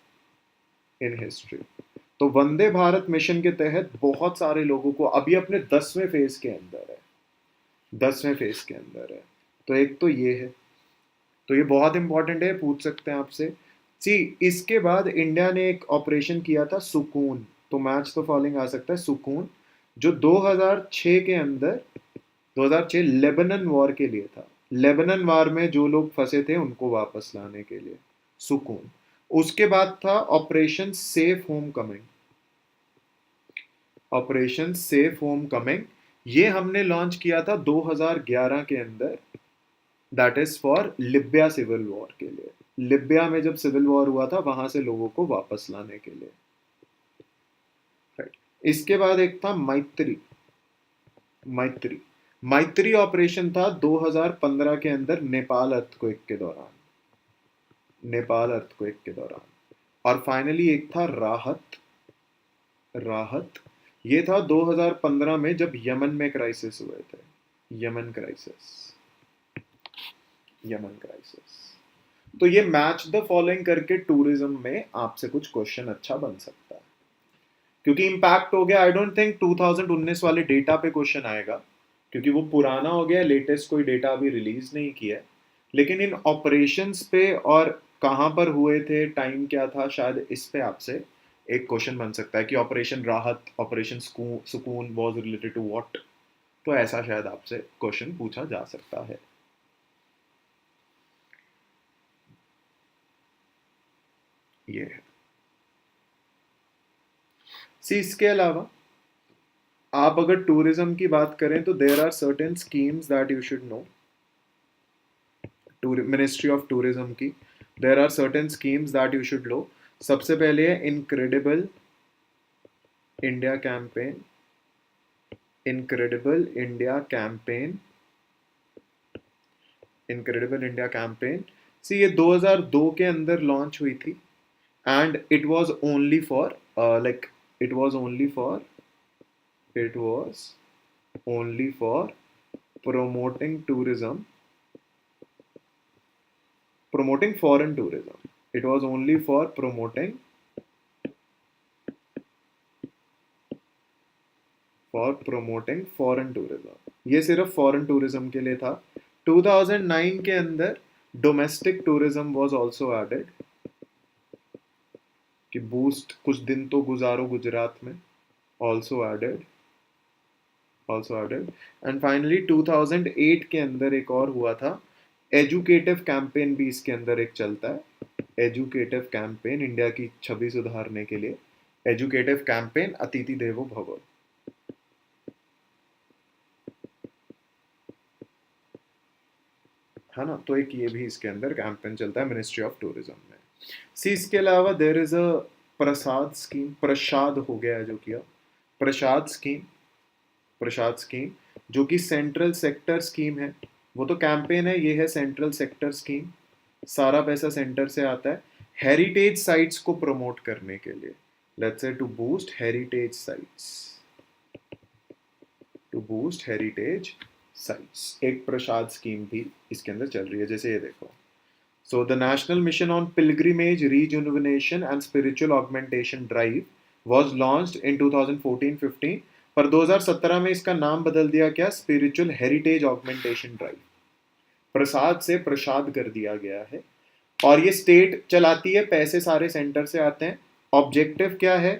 in history। तो वंदे भारत मिशन के तहत बहुत सारे लोगों को अभी अपने 10वें फेज के अंदर है, 10वें फेज के अंदर है। तो एक तो ये है, तो ये बहुत इंपॉर्टेंट है, पूछ सकते हैं आपसे। इसके बाद इंडिया ने एक ऑपरेशन किया था सुकून। तो मैच तो फॉलोइंग आ सकता है सुकून, जो 2006 के अंदर 2006 लेबनन वॉर के लिए था। लेबनन वॉर में जो लोग फंसे थे उनको वापस लाने के लिए सुकून। उसके बाद था ऑपरेशन सेफ होम कमिंग। ये हमने लॉन्च किया था 2011 के अंदर। That is for Libya civil war के लिए। लिबिया में जब सिविल वॉर हुआ था, वहां से लोगों को वापस लाने के लिए। इसके बाद एक था मैत्री ऑपरेशन था 2015 के अंदर नेपाल अर्थक्वेक के दौरान। और फाइनली एक था राहत। ये था 2015 में जब यमन में क्राइसिस हुए थे, यमन क्राइसिस। तो ये मैच द फॉलोइंग करके टूरिज्म में आपसे कुछ क्वेश्चन अच्छा बन सकता है, क्योंकि इम्पैक्ट हो गया। आई डोंट थिंक 2019 वाले डेटा पे क्वेश्चन आएगा, क्योंकि वो पुराना हो गया, लेटेस्ट कोई डेटा अभी रिलीज नहीं किया है। लेकिन इन ऑपरेशंस पे और कहाँ पर हुए थे, टाइम क्या था, शायद इस पे आपसे एक क्वेश्चन बन सकता है कि ऑपरेशन राहत, ऑपरेशन सुकून वाज रिलेटेड टू व्हाट। तो ऐसा शायद आपसे क्वेश्चन पूछा जा सकता है। ये है। सी इसके अलावा आप अगर टूरिज्म की बात करें तो there are certain schemes that you should know. Ministry of tourism की there are certain schemes that you should know. सबसे पहले है incredible India campaign. Incredible India campaign. Incredible India campaign see ये 2002 के अंदर लॉन्च हुई थी, and it was only for like it was only for it was only for promoting tourism, promoting foreign tourism. It was only for promoting foreign tourism. ये सिर्फ foreign tourism के लिए था। 2009 के अंदर domestic tourism was also added, कि boost कुछ दिन तो गुजारो गुजरात में, also added, also added. And finally 2008 के अंदर एक और हुआ था, एजुकेटिव कैंपेन भी इसके अंदर एक चलता है। एजुकेटिव कैंपेन इंडिया की छवि सुधारने के लिए, एजुकेटिव कैंपेन अतिथि देवो भव, है ना। तो एक ये भी इसके अंदर कैंपेन चलता है मिनिस्ट्री ऑफ टूरिज्म में। सी इसके अलावा there is a Prasad scheme, प्रसाद हो गया जो किया, प्रसाद स्कीम, प्रसाद स्कीम जो कि सेंट्रल सेक्टर स्कीम है। वो तो कैंपेन है, ये है सेंट्रल सेक्टर स्कीम। सारा पैसा सेंटर से आता है हेरिटेज साइट्स को प्रमोट करने के लिए। Let's say to boost heritage sites, to boost heritage sites. एक प्रसाद स्कीम भी इसके अंदर चल रही है, जैसे ये देखो। So the national mission on pilgrimage rejuvenation and spiritual augmentation drive was launched in 2014-15, पर 2017 में इसका नाम बदल दिया गया spiritual heritage augmentation drive. PRASAD से प्रसाद कर दिया गया है, और ये स्टेट चलाती है, पैसे सारे सेंटर से आते हैं। ऑब्जेक्टिव क्या है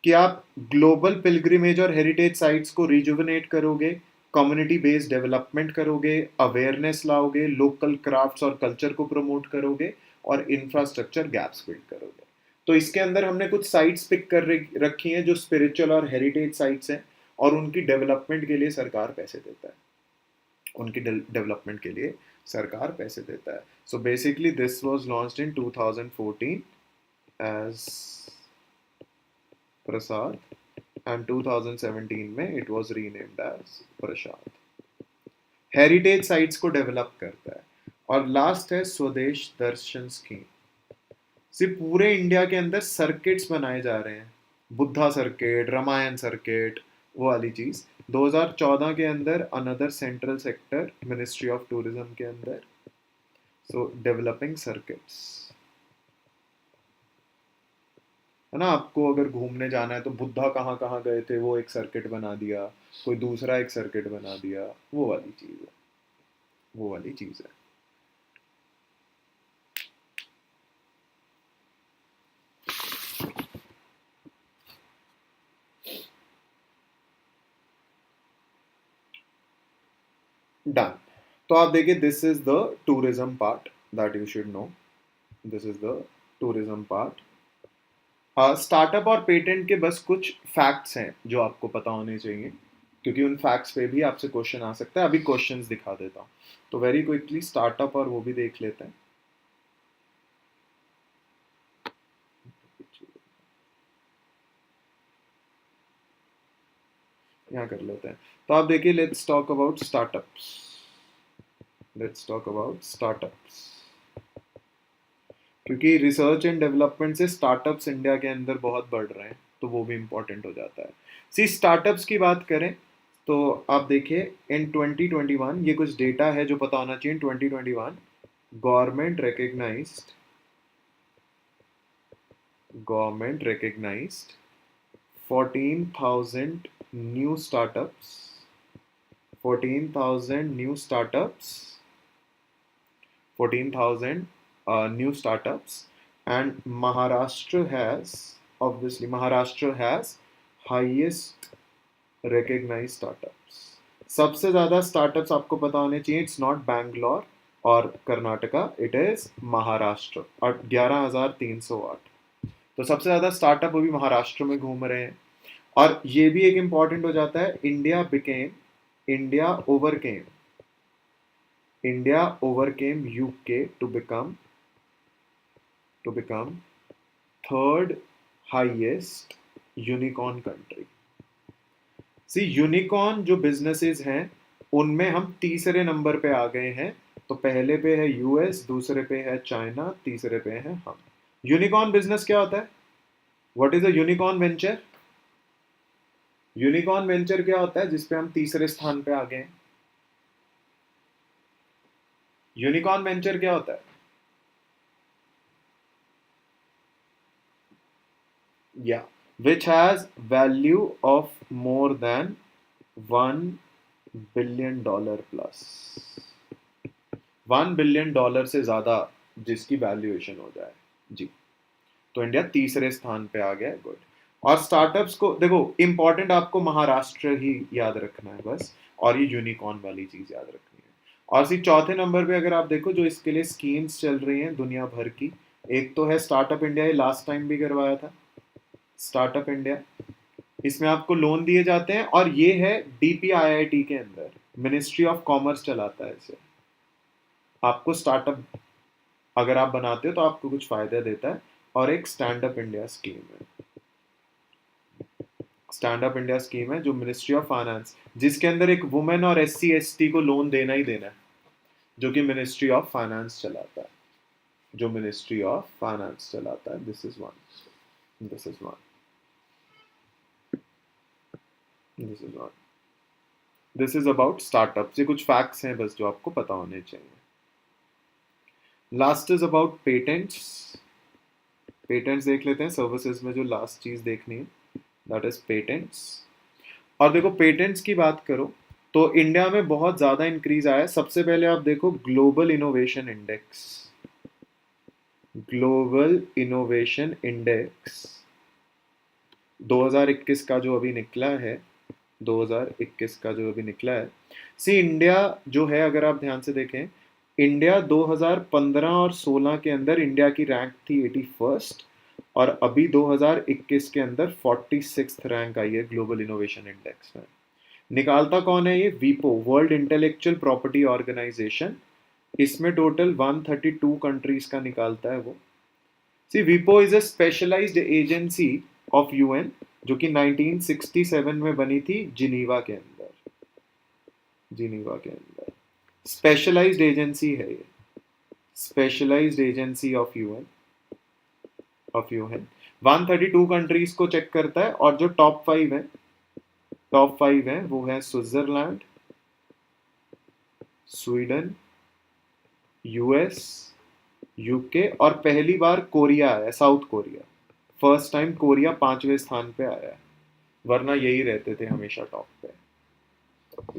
कि आप ग्लोबल पिलग्रिमेज और हेरिटेज साइट्स को रिजुविनेट करोगे, कम्युनिटी बेस्ड डेवलपमेंट करोगे, अवेयरनेस लाओगे, लोकल क्राफ्ट्स और कल्चर को प्रमोट करोगे, और इंफ्रास्ट्रक्चर गैप्स बिल्ड करोगे। तो इसके अंदर हमने कुछ साइट्स पिक कर रखी हैं जो स्पिरिचुअल और हेरिटेज साइट्स हैं, और उनकी डेवलपमेंट के लिए सरकार पैसे देता है, उनकी डेवलपमेंट के लिए सरकार पैसे देता है। So basically this was launched in 2014 as PRASAD, and 2017 में it was renamed as PRASAD. Heritage sites को डेवलप करता है। और लास्ट है स्वदेश दर्शन स्कीम। सिर्फ पूरे इंडिया के अंदर सर्किट्स बनाए जा रहे हैं, बुद्धा सर्किट, रामायण सर्किट, वो वाली चीज। 2014 के अंदर another central sector ministry of tourism के अंदर, सो डेवलपिंग सर्किट्स, है ना। आपको अगर घूमने जाना है तो बुद्धा कहाँ कहाँ गए थे वो एक सर्किट बना दिया, कोई दूसरा एक सर्किट बना दिया, वो वाली चीज है, वो वाली चीज है। डन। तो आप देखिए, this is the tourism part that you should no, this is the tourism part. Startup और पेटेंट के बस कुछ फैक्ट्स हैं जो आपको पता होने चाहिए, क्योंकि उन फैक्ट्स पे भी आपसे क्वेश्चन आ सकता है। अभी क्वेश्चंस दिखा देता हूँ, तो वेरी क्विकली स्टार्टअप और वो भी देख लेते हैं। यहाँ कर लेते हैं। तो आप देखिए, let's talk about startups, let's talk about startups, क्योंकि रिसर्च एंड डेवलपमेंट से स्टार्टअप्स इंडिया के अंदर बहुत बढ़ रहे हैं, तो वो भी इंपॉर्टेंट हो जाता है। सी स्टार्टअप्स की बात करें तो आप देखिए इन 2021, ये कुछ डेटा है जो पता होना चाहिए। इन 2021 government recognized 14,000 new startups 14,000 new startups 14,000 new startups and Maharashtra has highest recognized startups. सबसे ज्यादा स्टार्टअप्स आपको पता होने चाहिए. इट्स नॉट बैंगलोर और कर्नाटका, इट इज महाराष्ट्र. और 11,308. तो सबसे ज्यादा स्टार्टअप अभी महाराष्ट्र में घूम रहे हैं. और ये भी एक इंपॉर्टेंट हो जाता है, India overcame UK to become third highest unicorn country. See unicorn जो बिजनेसेस हैं उनमें हम तीसरे नंबर पे आ गए हैं. तो पहले पे है यूएस, दूसरे पे है चाइना, तीसरे पे है हम. यूनिकॉर्न बिजनेस क्या होता है? What is a unicorn venture? Unicorn venture क्या होता है जिसपे हम तीसरे स्थान पे आ गए हैं? यूनिकॉर्न वेंचर क्या होता है? या which has value of more than $1 billion plus. $1 billion से ज्यादा जिसकी वैल्यूएशन हो जाए जी. तो इंडिया तीसरे स्थान पे आ गया. गुड. और स्टार्टअप्स को देखो, इंपॉर्टेंट आपको महाराष्ट्र ही याद रखना है बस, और ये यूनिकॉर्न वाली चीज याद रखनी है. और सी चौथे नंबर पे अगर आप देखो जो इसके लिए स्कीम्स चल रही हैं दुनिया भर की, एक तो है स्टार्टअप इंडिया, ये लास्ट टाइम भी करवाया था स्टार्टअप इंडिया. इसमें आपको लोन दिए जाते हैं और ये है डीपीआईआईटी के अंदर, मिनिस्ट्री ऑफ कॉमर्स चलाता है इसे. आपको स्टार्टअप अगर आप बनाते हो तो आपको कुछ फायदा देता है. और एक स्टैंड अप इंडिया स्कीम है जो मिनिस्ट्री ऑफ फाइनेंस, जिसके अंदर एक वुमेन और एससी एसटी को लोन देना ही देना है, जो कि मिनिस्ट्री ऑफ फाइनेंस चलाता है. This is one. This is about startups. ये कुछ फैक्ट्स हैं बस जो आपको पता होने चाहिए. लास्ट इज अबाउट पेटेंट्स देख लेते हैं. सर्विसेज में जो लास्ट चीज देखनी है दैट इज पेटेंट्स. और देखो पेटेंट्स की बात करो तो इंडिया में बहुत ज्यादा इंक्रीज आया है. सबसे पहले आप देखो ग्लोबल इनोवेशन इंडेक्स 2021 का जो अभी निकला है. सी इंडिया जो है, अगर आप ध्यान से देखें, इंडिया 2015 और 16 के अंदर इंडिया की रैंक थी 81st, और अभी 2021 के अंदर 46th रैंक आई है ग्लोबल इनोवेशन इंडेक्स में. निकालता कौन है ये? वीपो, वर्ल्ड इंटेलेक्चुअल प्रॉपर्टी ऑर्गेनाइजेशन. इसमें टोटल 132 कंट्रीज का निकालता है वो. सी वीपो is a specialised agency of UN जो कि 1967 में बनी थी जिनीवा के अंदर. स्पेशलाइज्ड एजेंसी है ये, specialised agency of UN. 132 countries को चेक करता है. और जो टॉप फाइव है वो है स्विट्जरलैंड, स्वीडन, यूएस, यूके, और पहली बार कोरिया है, South Korea. First time Korea 5वें स्थान पे आया है, वरना यही रहते थे हमेशा टॉप पे.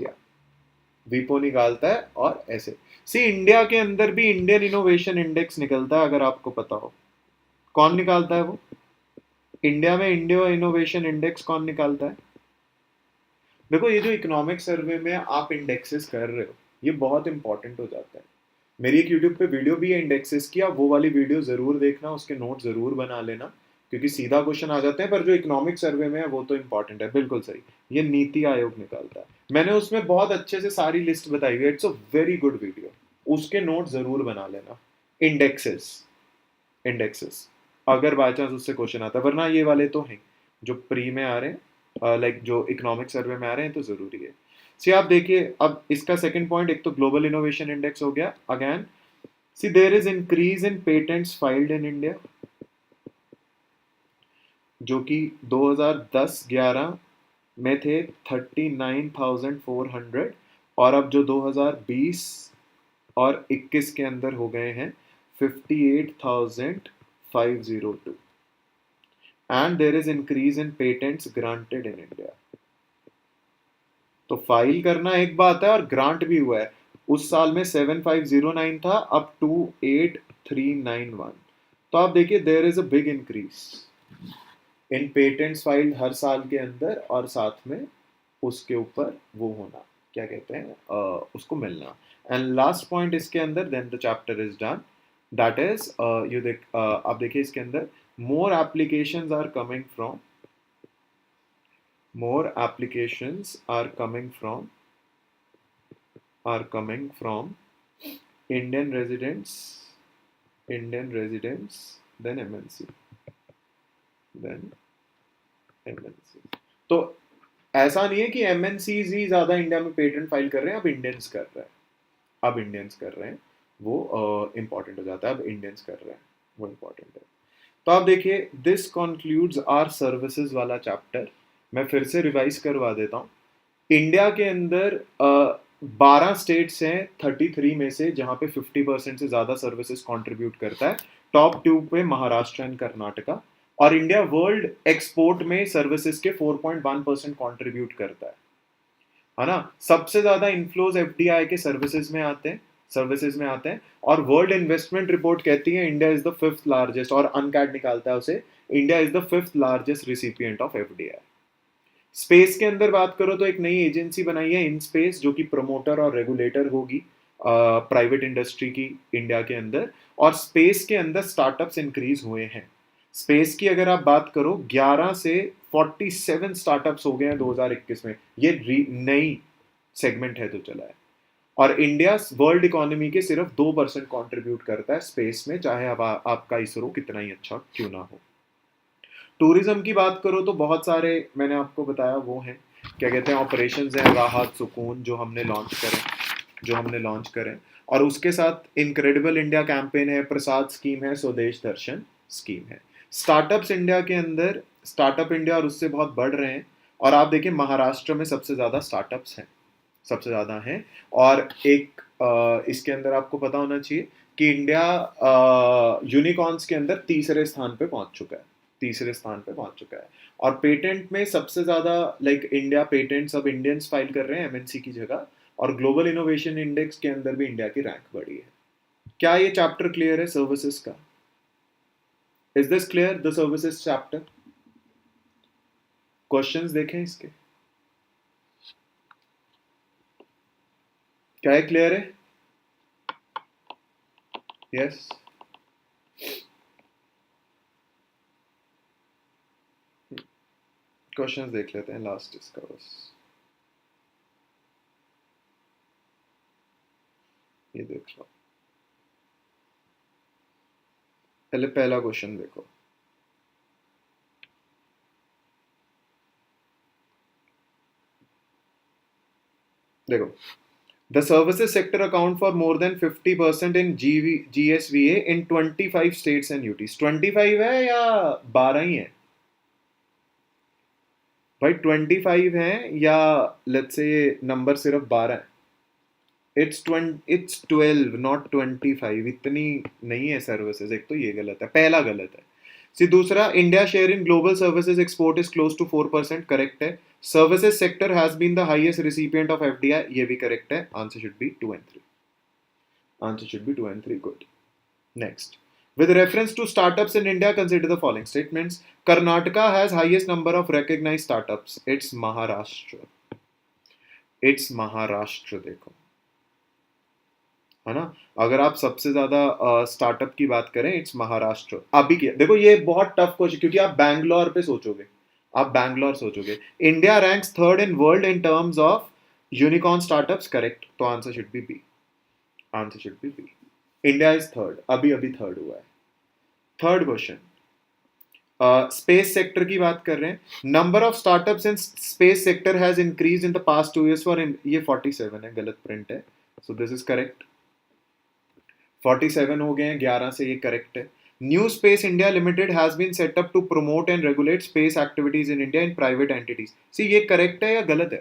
या वीपो निकालता है. और ऐसे सी इंडिया के अंदर भी इंडियन इनोवेशन इंडेक्स निकलता है, अगर आपको पता हो. कौन निकालता है वो? इंडिया में इंडिया इनोवेशन इंडेक्स कौन निकालता है? देखो ये जो इकोनॉमिक सर्वे में आप इंडेक्सेस कर रहे हो ये बहुत इंपॉर्टेंट हो जाता है. मेरी एक यूट्यूब पे वीडियो भी है इंडेक्सेस की, आप वो वाली वीडियो जरूर देखना, उसके नोट जरूर बना लेना, क्योंकि सीधा क्वेश्चन आ जाते हैं. पर जो इकोनॉमिक सर्वे में है वो तो इंपॉर्टेंट है. बिल्कुल सही, ये नीति आयोग निकालता है. मैंने उसमें बहुत अच्छे से सारी लिस्ट बताई हुई है. It's a very good video, उसके नोट जरूर बना लेना. इंडेक्सेस अगर बाय चांस उससे क्वेश्चन आता है, वरना ये वाले तो हैं जो प्री में आ रहे हैं, लाइक जो इकोनॉमिक सर्वे में आ रहे हैं, तो जरूरी है. सी आप देखिए अब इसका सेकंड पॉइंट, एक तो ग्लोबल इनोवेशन इंडेक्स हो गया. Again see there is increase in patents filed in India, जो कि 2010-11 में थे 39,400, और अब जो 2020 और 21 के अंदर हो गए हैं 58,502 and there is increase in patents granted in India. तो फाइल करना एक बात है और ग्रांट भी हुआ है। उस साल में 7509 था, अब 28391। तो आप देखिए there is a big increase in patents filed हर साल के अंदर, और साथ में उसके ऊपर वो होना, क्या कहते हैं, उसको मिलना। एंड लास्ट पॉइंट इसके अंदर, then the chapter is done, that is you देख आप देखिए इसके अंदर more applications are coming from, more applications are coming from Indian residents, then MNC, then MNC। तो ऐसा नहीं है कि MNCs ही ज्यादा इंडिया में पेटेंट फाइल कर रहे हैं, अब इंडियंस कर रहे हैं, वो इंपॉर्टेंट हो जाता है, अब इंडियंस कर रहे हैं, वो इंपॉर्टेंट है। तो आप देखिए दिस कंक्लूड्स आवर सर्विसेज वाला चैप्टर। मैं फिर से रिवाइज करवा देता हूँ। इंडिया के अंदर 12 स्टेट्स हैं 33 में से जहां पे 50% से ज्यादा सर्विसेज कंट्रीब्यूट करता है। टॉप 2 पे महाराष्ट्र एंड कर्नाटका। और इंडिया वर्ल्ड एक्सपोर्ट में सर्विसेज के 4.1% कंट्रीब्यूट करता है ना। सबसे ज्यादा इन्फ्लोज एफडीआई के सर्विसेज में आते हैं। और वर्ल्ड इन्वेस्टमेंट रिपोर्ट कहती है India is the 5th largest, और अनकैड निकालता है उसे, India is the 5th largest recipient of FDI. Space के अंदर बात करो तो एक नई एजेंसी बनाई है इन स्पेस, जो कि प्रमोटर और रेगुलेटर होगी प्राइवेट इंडस्ट्री की इंडिया के अंदर। और स्पेस के अंदर स्टार्टअप्स इंक्रीज हुए हैं। स्पेस की अगर आप बात करो 11 से 47 स्टार्टअप्स हो गए हैं 2021 में। ये नई सेगमेंट है जो चला है। और इंडिया वर्ल्ड इकोनॉमी के सिर्फ 2% कंट्रीब्यूट करता है स्पेस में, चाहे अब आपका इसरो कितना ही अच्छा क्यों ना हो। टूरिज्म की बात करो तो बहुत सारे मैंने आपको बताया वो हैं, क्या कहते हैं, ऑपरेशंस हैं, राहत सुकून जो हमने लॉन्च करें। और उसके साथ इनक्रेडिबल इंडिया कैंपेन है, प्रसाद स्कीम है, स्वदेश दर्शन स्कीम है। स्टार्टअप्स इंडिया के अंदर, स्टार्टअप इंडिया और उससे बहुत बढ़ रहे हैं। और आप देखिए महाराष्ट्र में सबसे ज़्यादा स्टार्टअप्स हैं, सबसे ज़्यादा हैं। और एक इसके अंदर आपको पता होना चाहिए कि इंडिया यूनिकॉर्न्स के अंदर तीसरे स्थान पे पहुंच चुका है। और पेटेंट में सबसे ज़्यादा इंडिया पेटेंट्स अब इंडियंस फाइल कर रहे हैं एमएनसी की जगह। और ग्लोबल इनोवेशन इंडेक्स के अंदर भी इंडिया की रैंक बढ़ी है। क्या ये चैप्टर क्लियर है सर्विसेज का? Is this clear, the services chapter? Questions देखें इसके, क्या है, क्लियर है? यस क्वेश्चंस देख लेते हैं लास्ट इसका बस। ये देख लो, पहले पहला क्वेश्चन देखो। देखो, the services sector account for more than 50% in GSVA in 25 states and UTs। 25 है या 12 ही है भाई? 25 है या लेट्स से नंबर सिर्फ 12 है? It's 12 not 25। इतनी नहीं है सर्विसेज। एक तो ये गलत है, पहला गलत है। सी दूसरा, India share in global services export is close to 4%, correct है। Services sector has been the highest recipient of FDI, ये भी करेक्ट है। Answer should be 2 and 3। Good. Next, with reference to startups in India, consider the following statements. Karnataka has highest number of recognized startups. It's Maharashtra। देखो, है ना। अगर आप सबसे ज्यादा स्टार्टअप की बात करें, इट्स महाराष्ट्र। अभी क्या देखो, ये बहुत टफ क्वेश्चन, क्योंकि आप बैंगलोर पे सोचोगे, India ranks 3rd in world in terms of unicorn startups, correct. तो answer should be B. India is 3rd, अभी 3rd हुआ है। थर्ड क्वेश्चन, स्पेस सेक्टर की बात कर रहे हैं। Number of startups in space sector has increase in the past 2 years for, ये 47 है, गलत प्रिंट है, सो दिस इज करेक्ट। 47 हो गए हैं 11 से, ये करेक्ट है। New space India limited has been set up to promote and regulate space activities in India in private entities. C ये करेक्ट है या गलत है?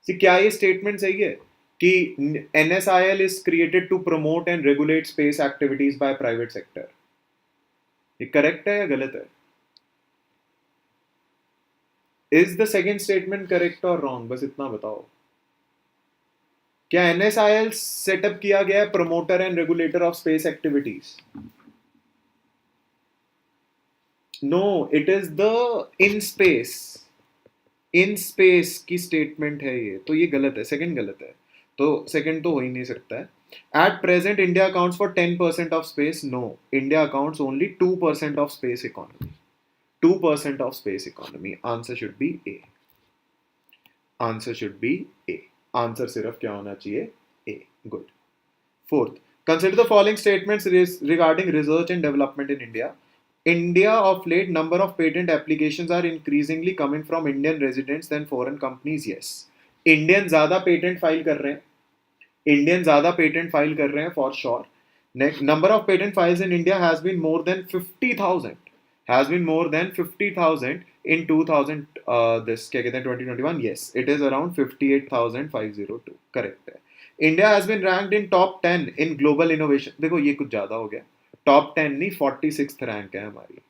सी क्या ये स्टेटमेंट सही है? कि NSIL is created to promote and regulate space activities by private sector. ये करेक्ट है या गलत है? Is the second statement correct और रॉन्ग? बस इतना बताओ. क्या NSIL सेटअप किया गया है promoter and regulator of space activities? No, it is the in space. In space की स्टेटमेंट है ये, तो ये गलत है, सेकंड गलत है. तो सेकंड तो हो ही नहीं सकता है. At present, India accounts for 10% of space. No, India accounts only 2% of space economy. 2% of space economy. Answer should be A. Answer should be A. Answer सिर्फ क्या होना चाहिए? A. Good. Fourth, consider the following statements regarding research and development in India. India of late, number of patent applications are increasingly coming from Indian residents than foreign companies. Yes. Indian ज़्यादा patent file कर रहे हैं. Indian ज़्यादा patent file कर रहे हैं for sure. Next, number of patent files in India has been more than 50,000. Has been more than 50,000 in 2000. This क्या कहते हैं 2021? Yes, it is around 58,502. Correct है. India has been ranked in top 10 in global innovation. देखो ये कुछ ज़्यादा हो गया. टॉप 10 नहीं, 46th रैंक है हमारी.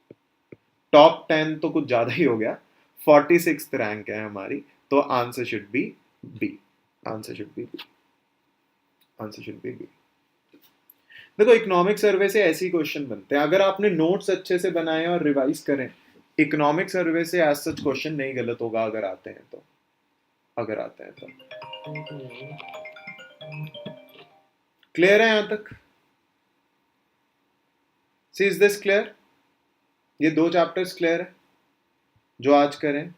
टॉप 10 तो कुछ ज्यादा ही हो गया. 46th रैंक है हमारी. तो answer should be B. Answer should be B. Answer should be B. देखो इकोनॉमिक सर्वे से ऐसी क्वेश्चन बनते हैं. अगर आपने नोट्स अच्छे से बनाए और रिवाइज करें, इकोनॉमिक सर्वे से एज सच क्वेश्चन नहीं गलत होगा अगर आते हैं तो. अगर आते हैं तो क्लियर है यहां तक? सी इज दिस क्लियर? ये दो चैप्टर्स क्लियर है जो आज करें.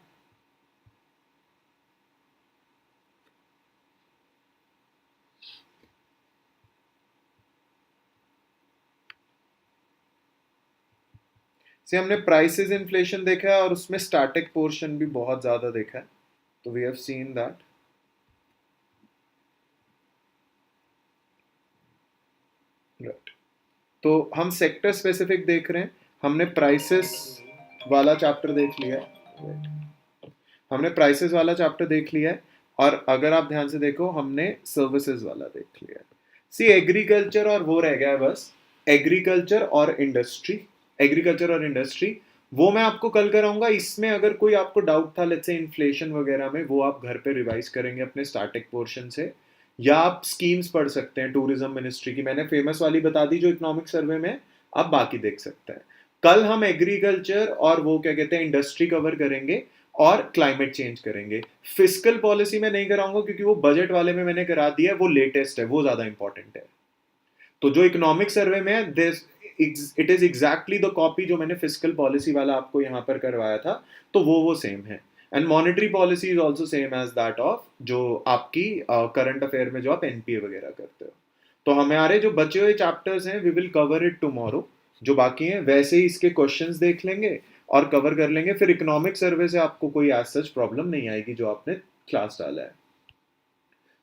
से हमने प्राइसेस इन्फ्लेशन देखा है और उसमें स्टैटिक पोर्शन भी बहुत ज्यादा देखा है. तो we have seen that. Right. तो हम सेक्टर स्पेसिफिक देख रहे हैं. हमने प्राइसेस वाला चैप्टर देख लिया है. हमने प्राइसेस वाला चैप्टर देख लिया है. और अगर आप ध्यान से देखो हमने सर्विसेज वाला देख लिया है. सी एग्रीकल्चर और वो रह गया है बस. एग्रीकल्चर और इंडस्ट्री. एग्रीकल्चर और इंडस्ट्री वो मैं आपको कल कराऊंगा. इसमें अगर कोई आपको डाउट था लेट्स से इन्फ्लेशन वगैरह में, वो आप घर पे रिवाइज करेंगे अपने स्टैटिक पोर्शन से. या आप स्कीम्स पढ़ सकते हैं टूरिज्म मिनिस्ट्री की. मैंने फेमस वाली बता दी जो इकोनॉमिक सर्वे में. आप बाकी देख सकते हैं. कल हम एग्रीकल्चर और वो क्या कहते हैं इंडस्ट्री कवर करेंगे और क्लाइमेट चेंज करेंगे. फिस्कल पॉलिसी में नहीं कराऊंगा क्योंकि वो बजट वाले में मैंने करा दिया है. वो लेटेस्ट है, वो ज्यादा इंपॉर्टेंट है. तो जो इकोनॉमिक सर्वे में है this it is exactly the copy जो मैंने फिस्कल पॉलिसी वाला आपको यहाँ पर करवाया था. तो वो सेम है. And monetary policy is also same as that of जो आपकी करंट अफेयर में जो आप एनपीए वगैरह करते हो. तो हमारे जो बचे हुए चैप्टर्स हैं we will cover it tomorrow. जो बाकी हैं वैसे ही इसके क्वेश्चंस देख लेंगे और कवर कर लेंगे. फिर इकोनॉमिक सर्वे से आपको कोई एज सच प्रॉब्लम नहीं आएगी जो आपने क्लास डाला है.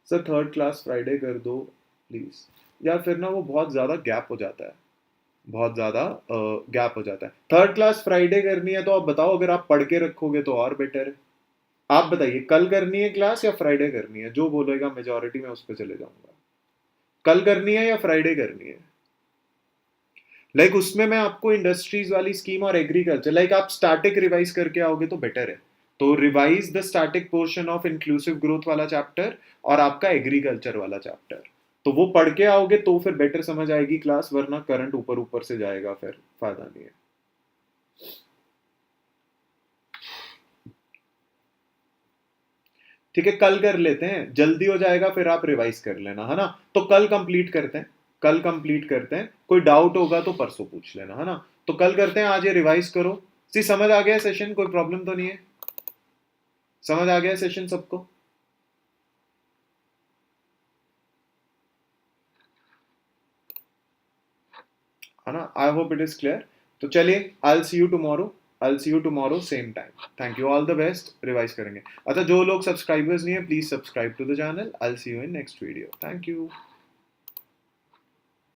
सर थर्ड क्लास फ्राइडे कर दो प्लीज. या फिर ना वो बहुत ज़्यादा गैप हो जाता है. बहुत ज़्यादा गैप हो जाता है. थर्ड क्लास फ्राइडे करनी है तो आप बताओ. अगर आप पढ़ के रखोगे तो और बेटर है. आप बताइए कल करनी है क्लास या फ्राइडे करनी है? जो बोलेगा मेजोरिटी में उस पर चले जाऊंगा. कल करनी है या फ्राइडे करनी है? लाइक उसमें मैं आपको इंडस्ट्रीज वाली स्कीम और एग्रीकल्चर लाइक आप स्टैटिक रिवाइज करके आओगे तो बेटर है. तो revise the static portion of inclusive growth वाला चैप्टर और आपका एग्रीकल्चर वाला चैप्टर. तो वो पढ़ के आओगे तो फिर बेटर समझ आएगी क्लास. वरना करंट ऊपर ऊपर से जाएगा फिर फायदा नहीं है. ठीक है कल कर लेते हैं, जल्दी हो जाएगा. फिर आप रिवाइज कर लेना है ना. तो कल कंप्लीट करते हैं. कल कंप्लीट करते हैं. कोई डाउट होगा तो परसों पूछ लेना है ना. तो कल करते हैं. आज ये रिवाइज करो. सी समझ आ गया सेशन? कोई प्रॉब्लम तो नहीं है? समझ आ गया सेशन सबको? है ना. I hope it is clear. तो चलिए I see you tomorrow. I'll see you tomorrow same time. Thank you. All the best. Revise करेंगे. अच्छा जो लोग सब्सक्राइबर्स नहीं है please subscribe to the channel. I'll see you in next video. Thank you.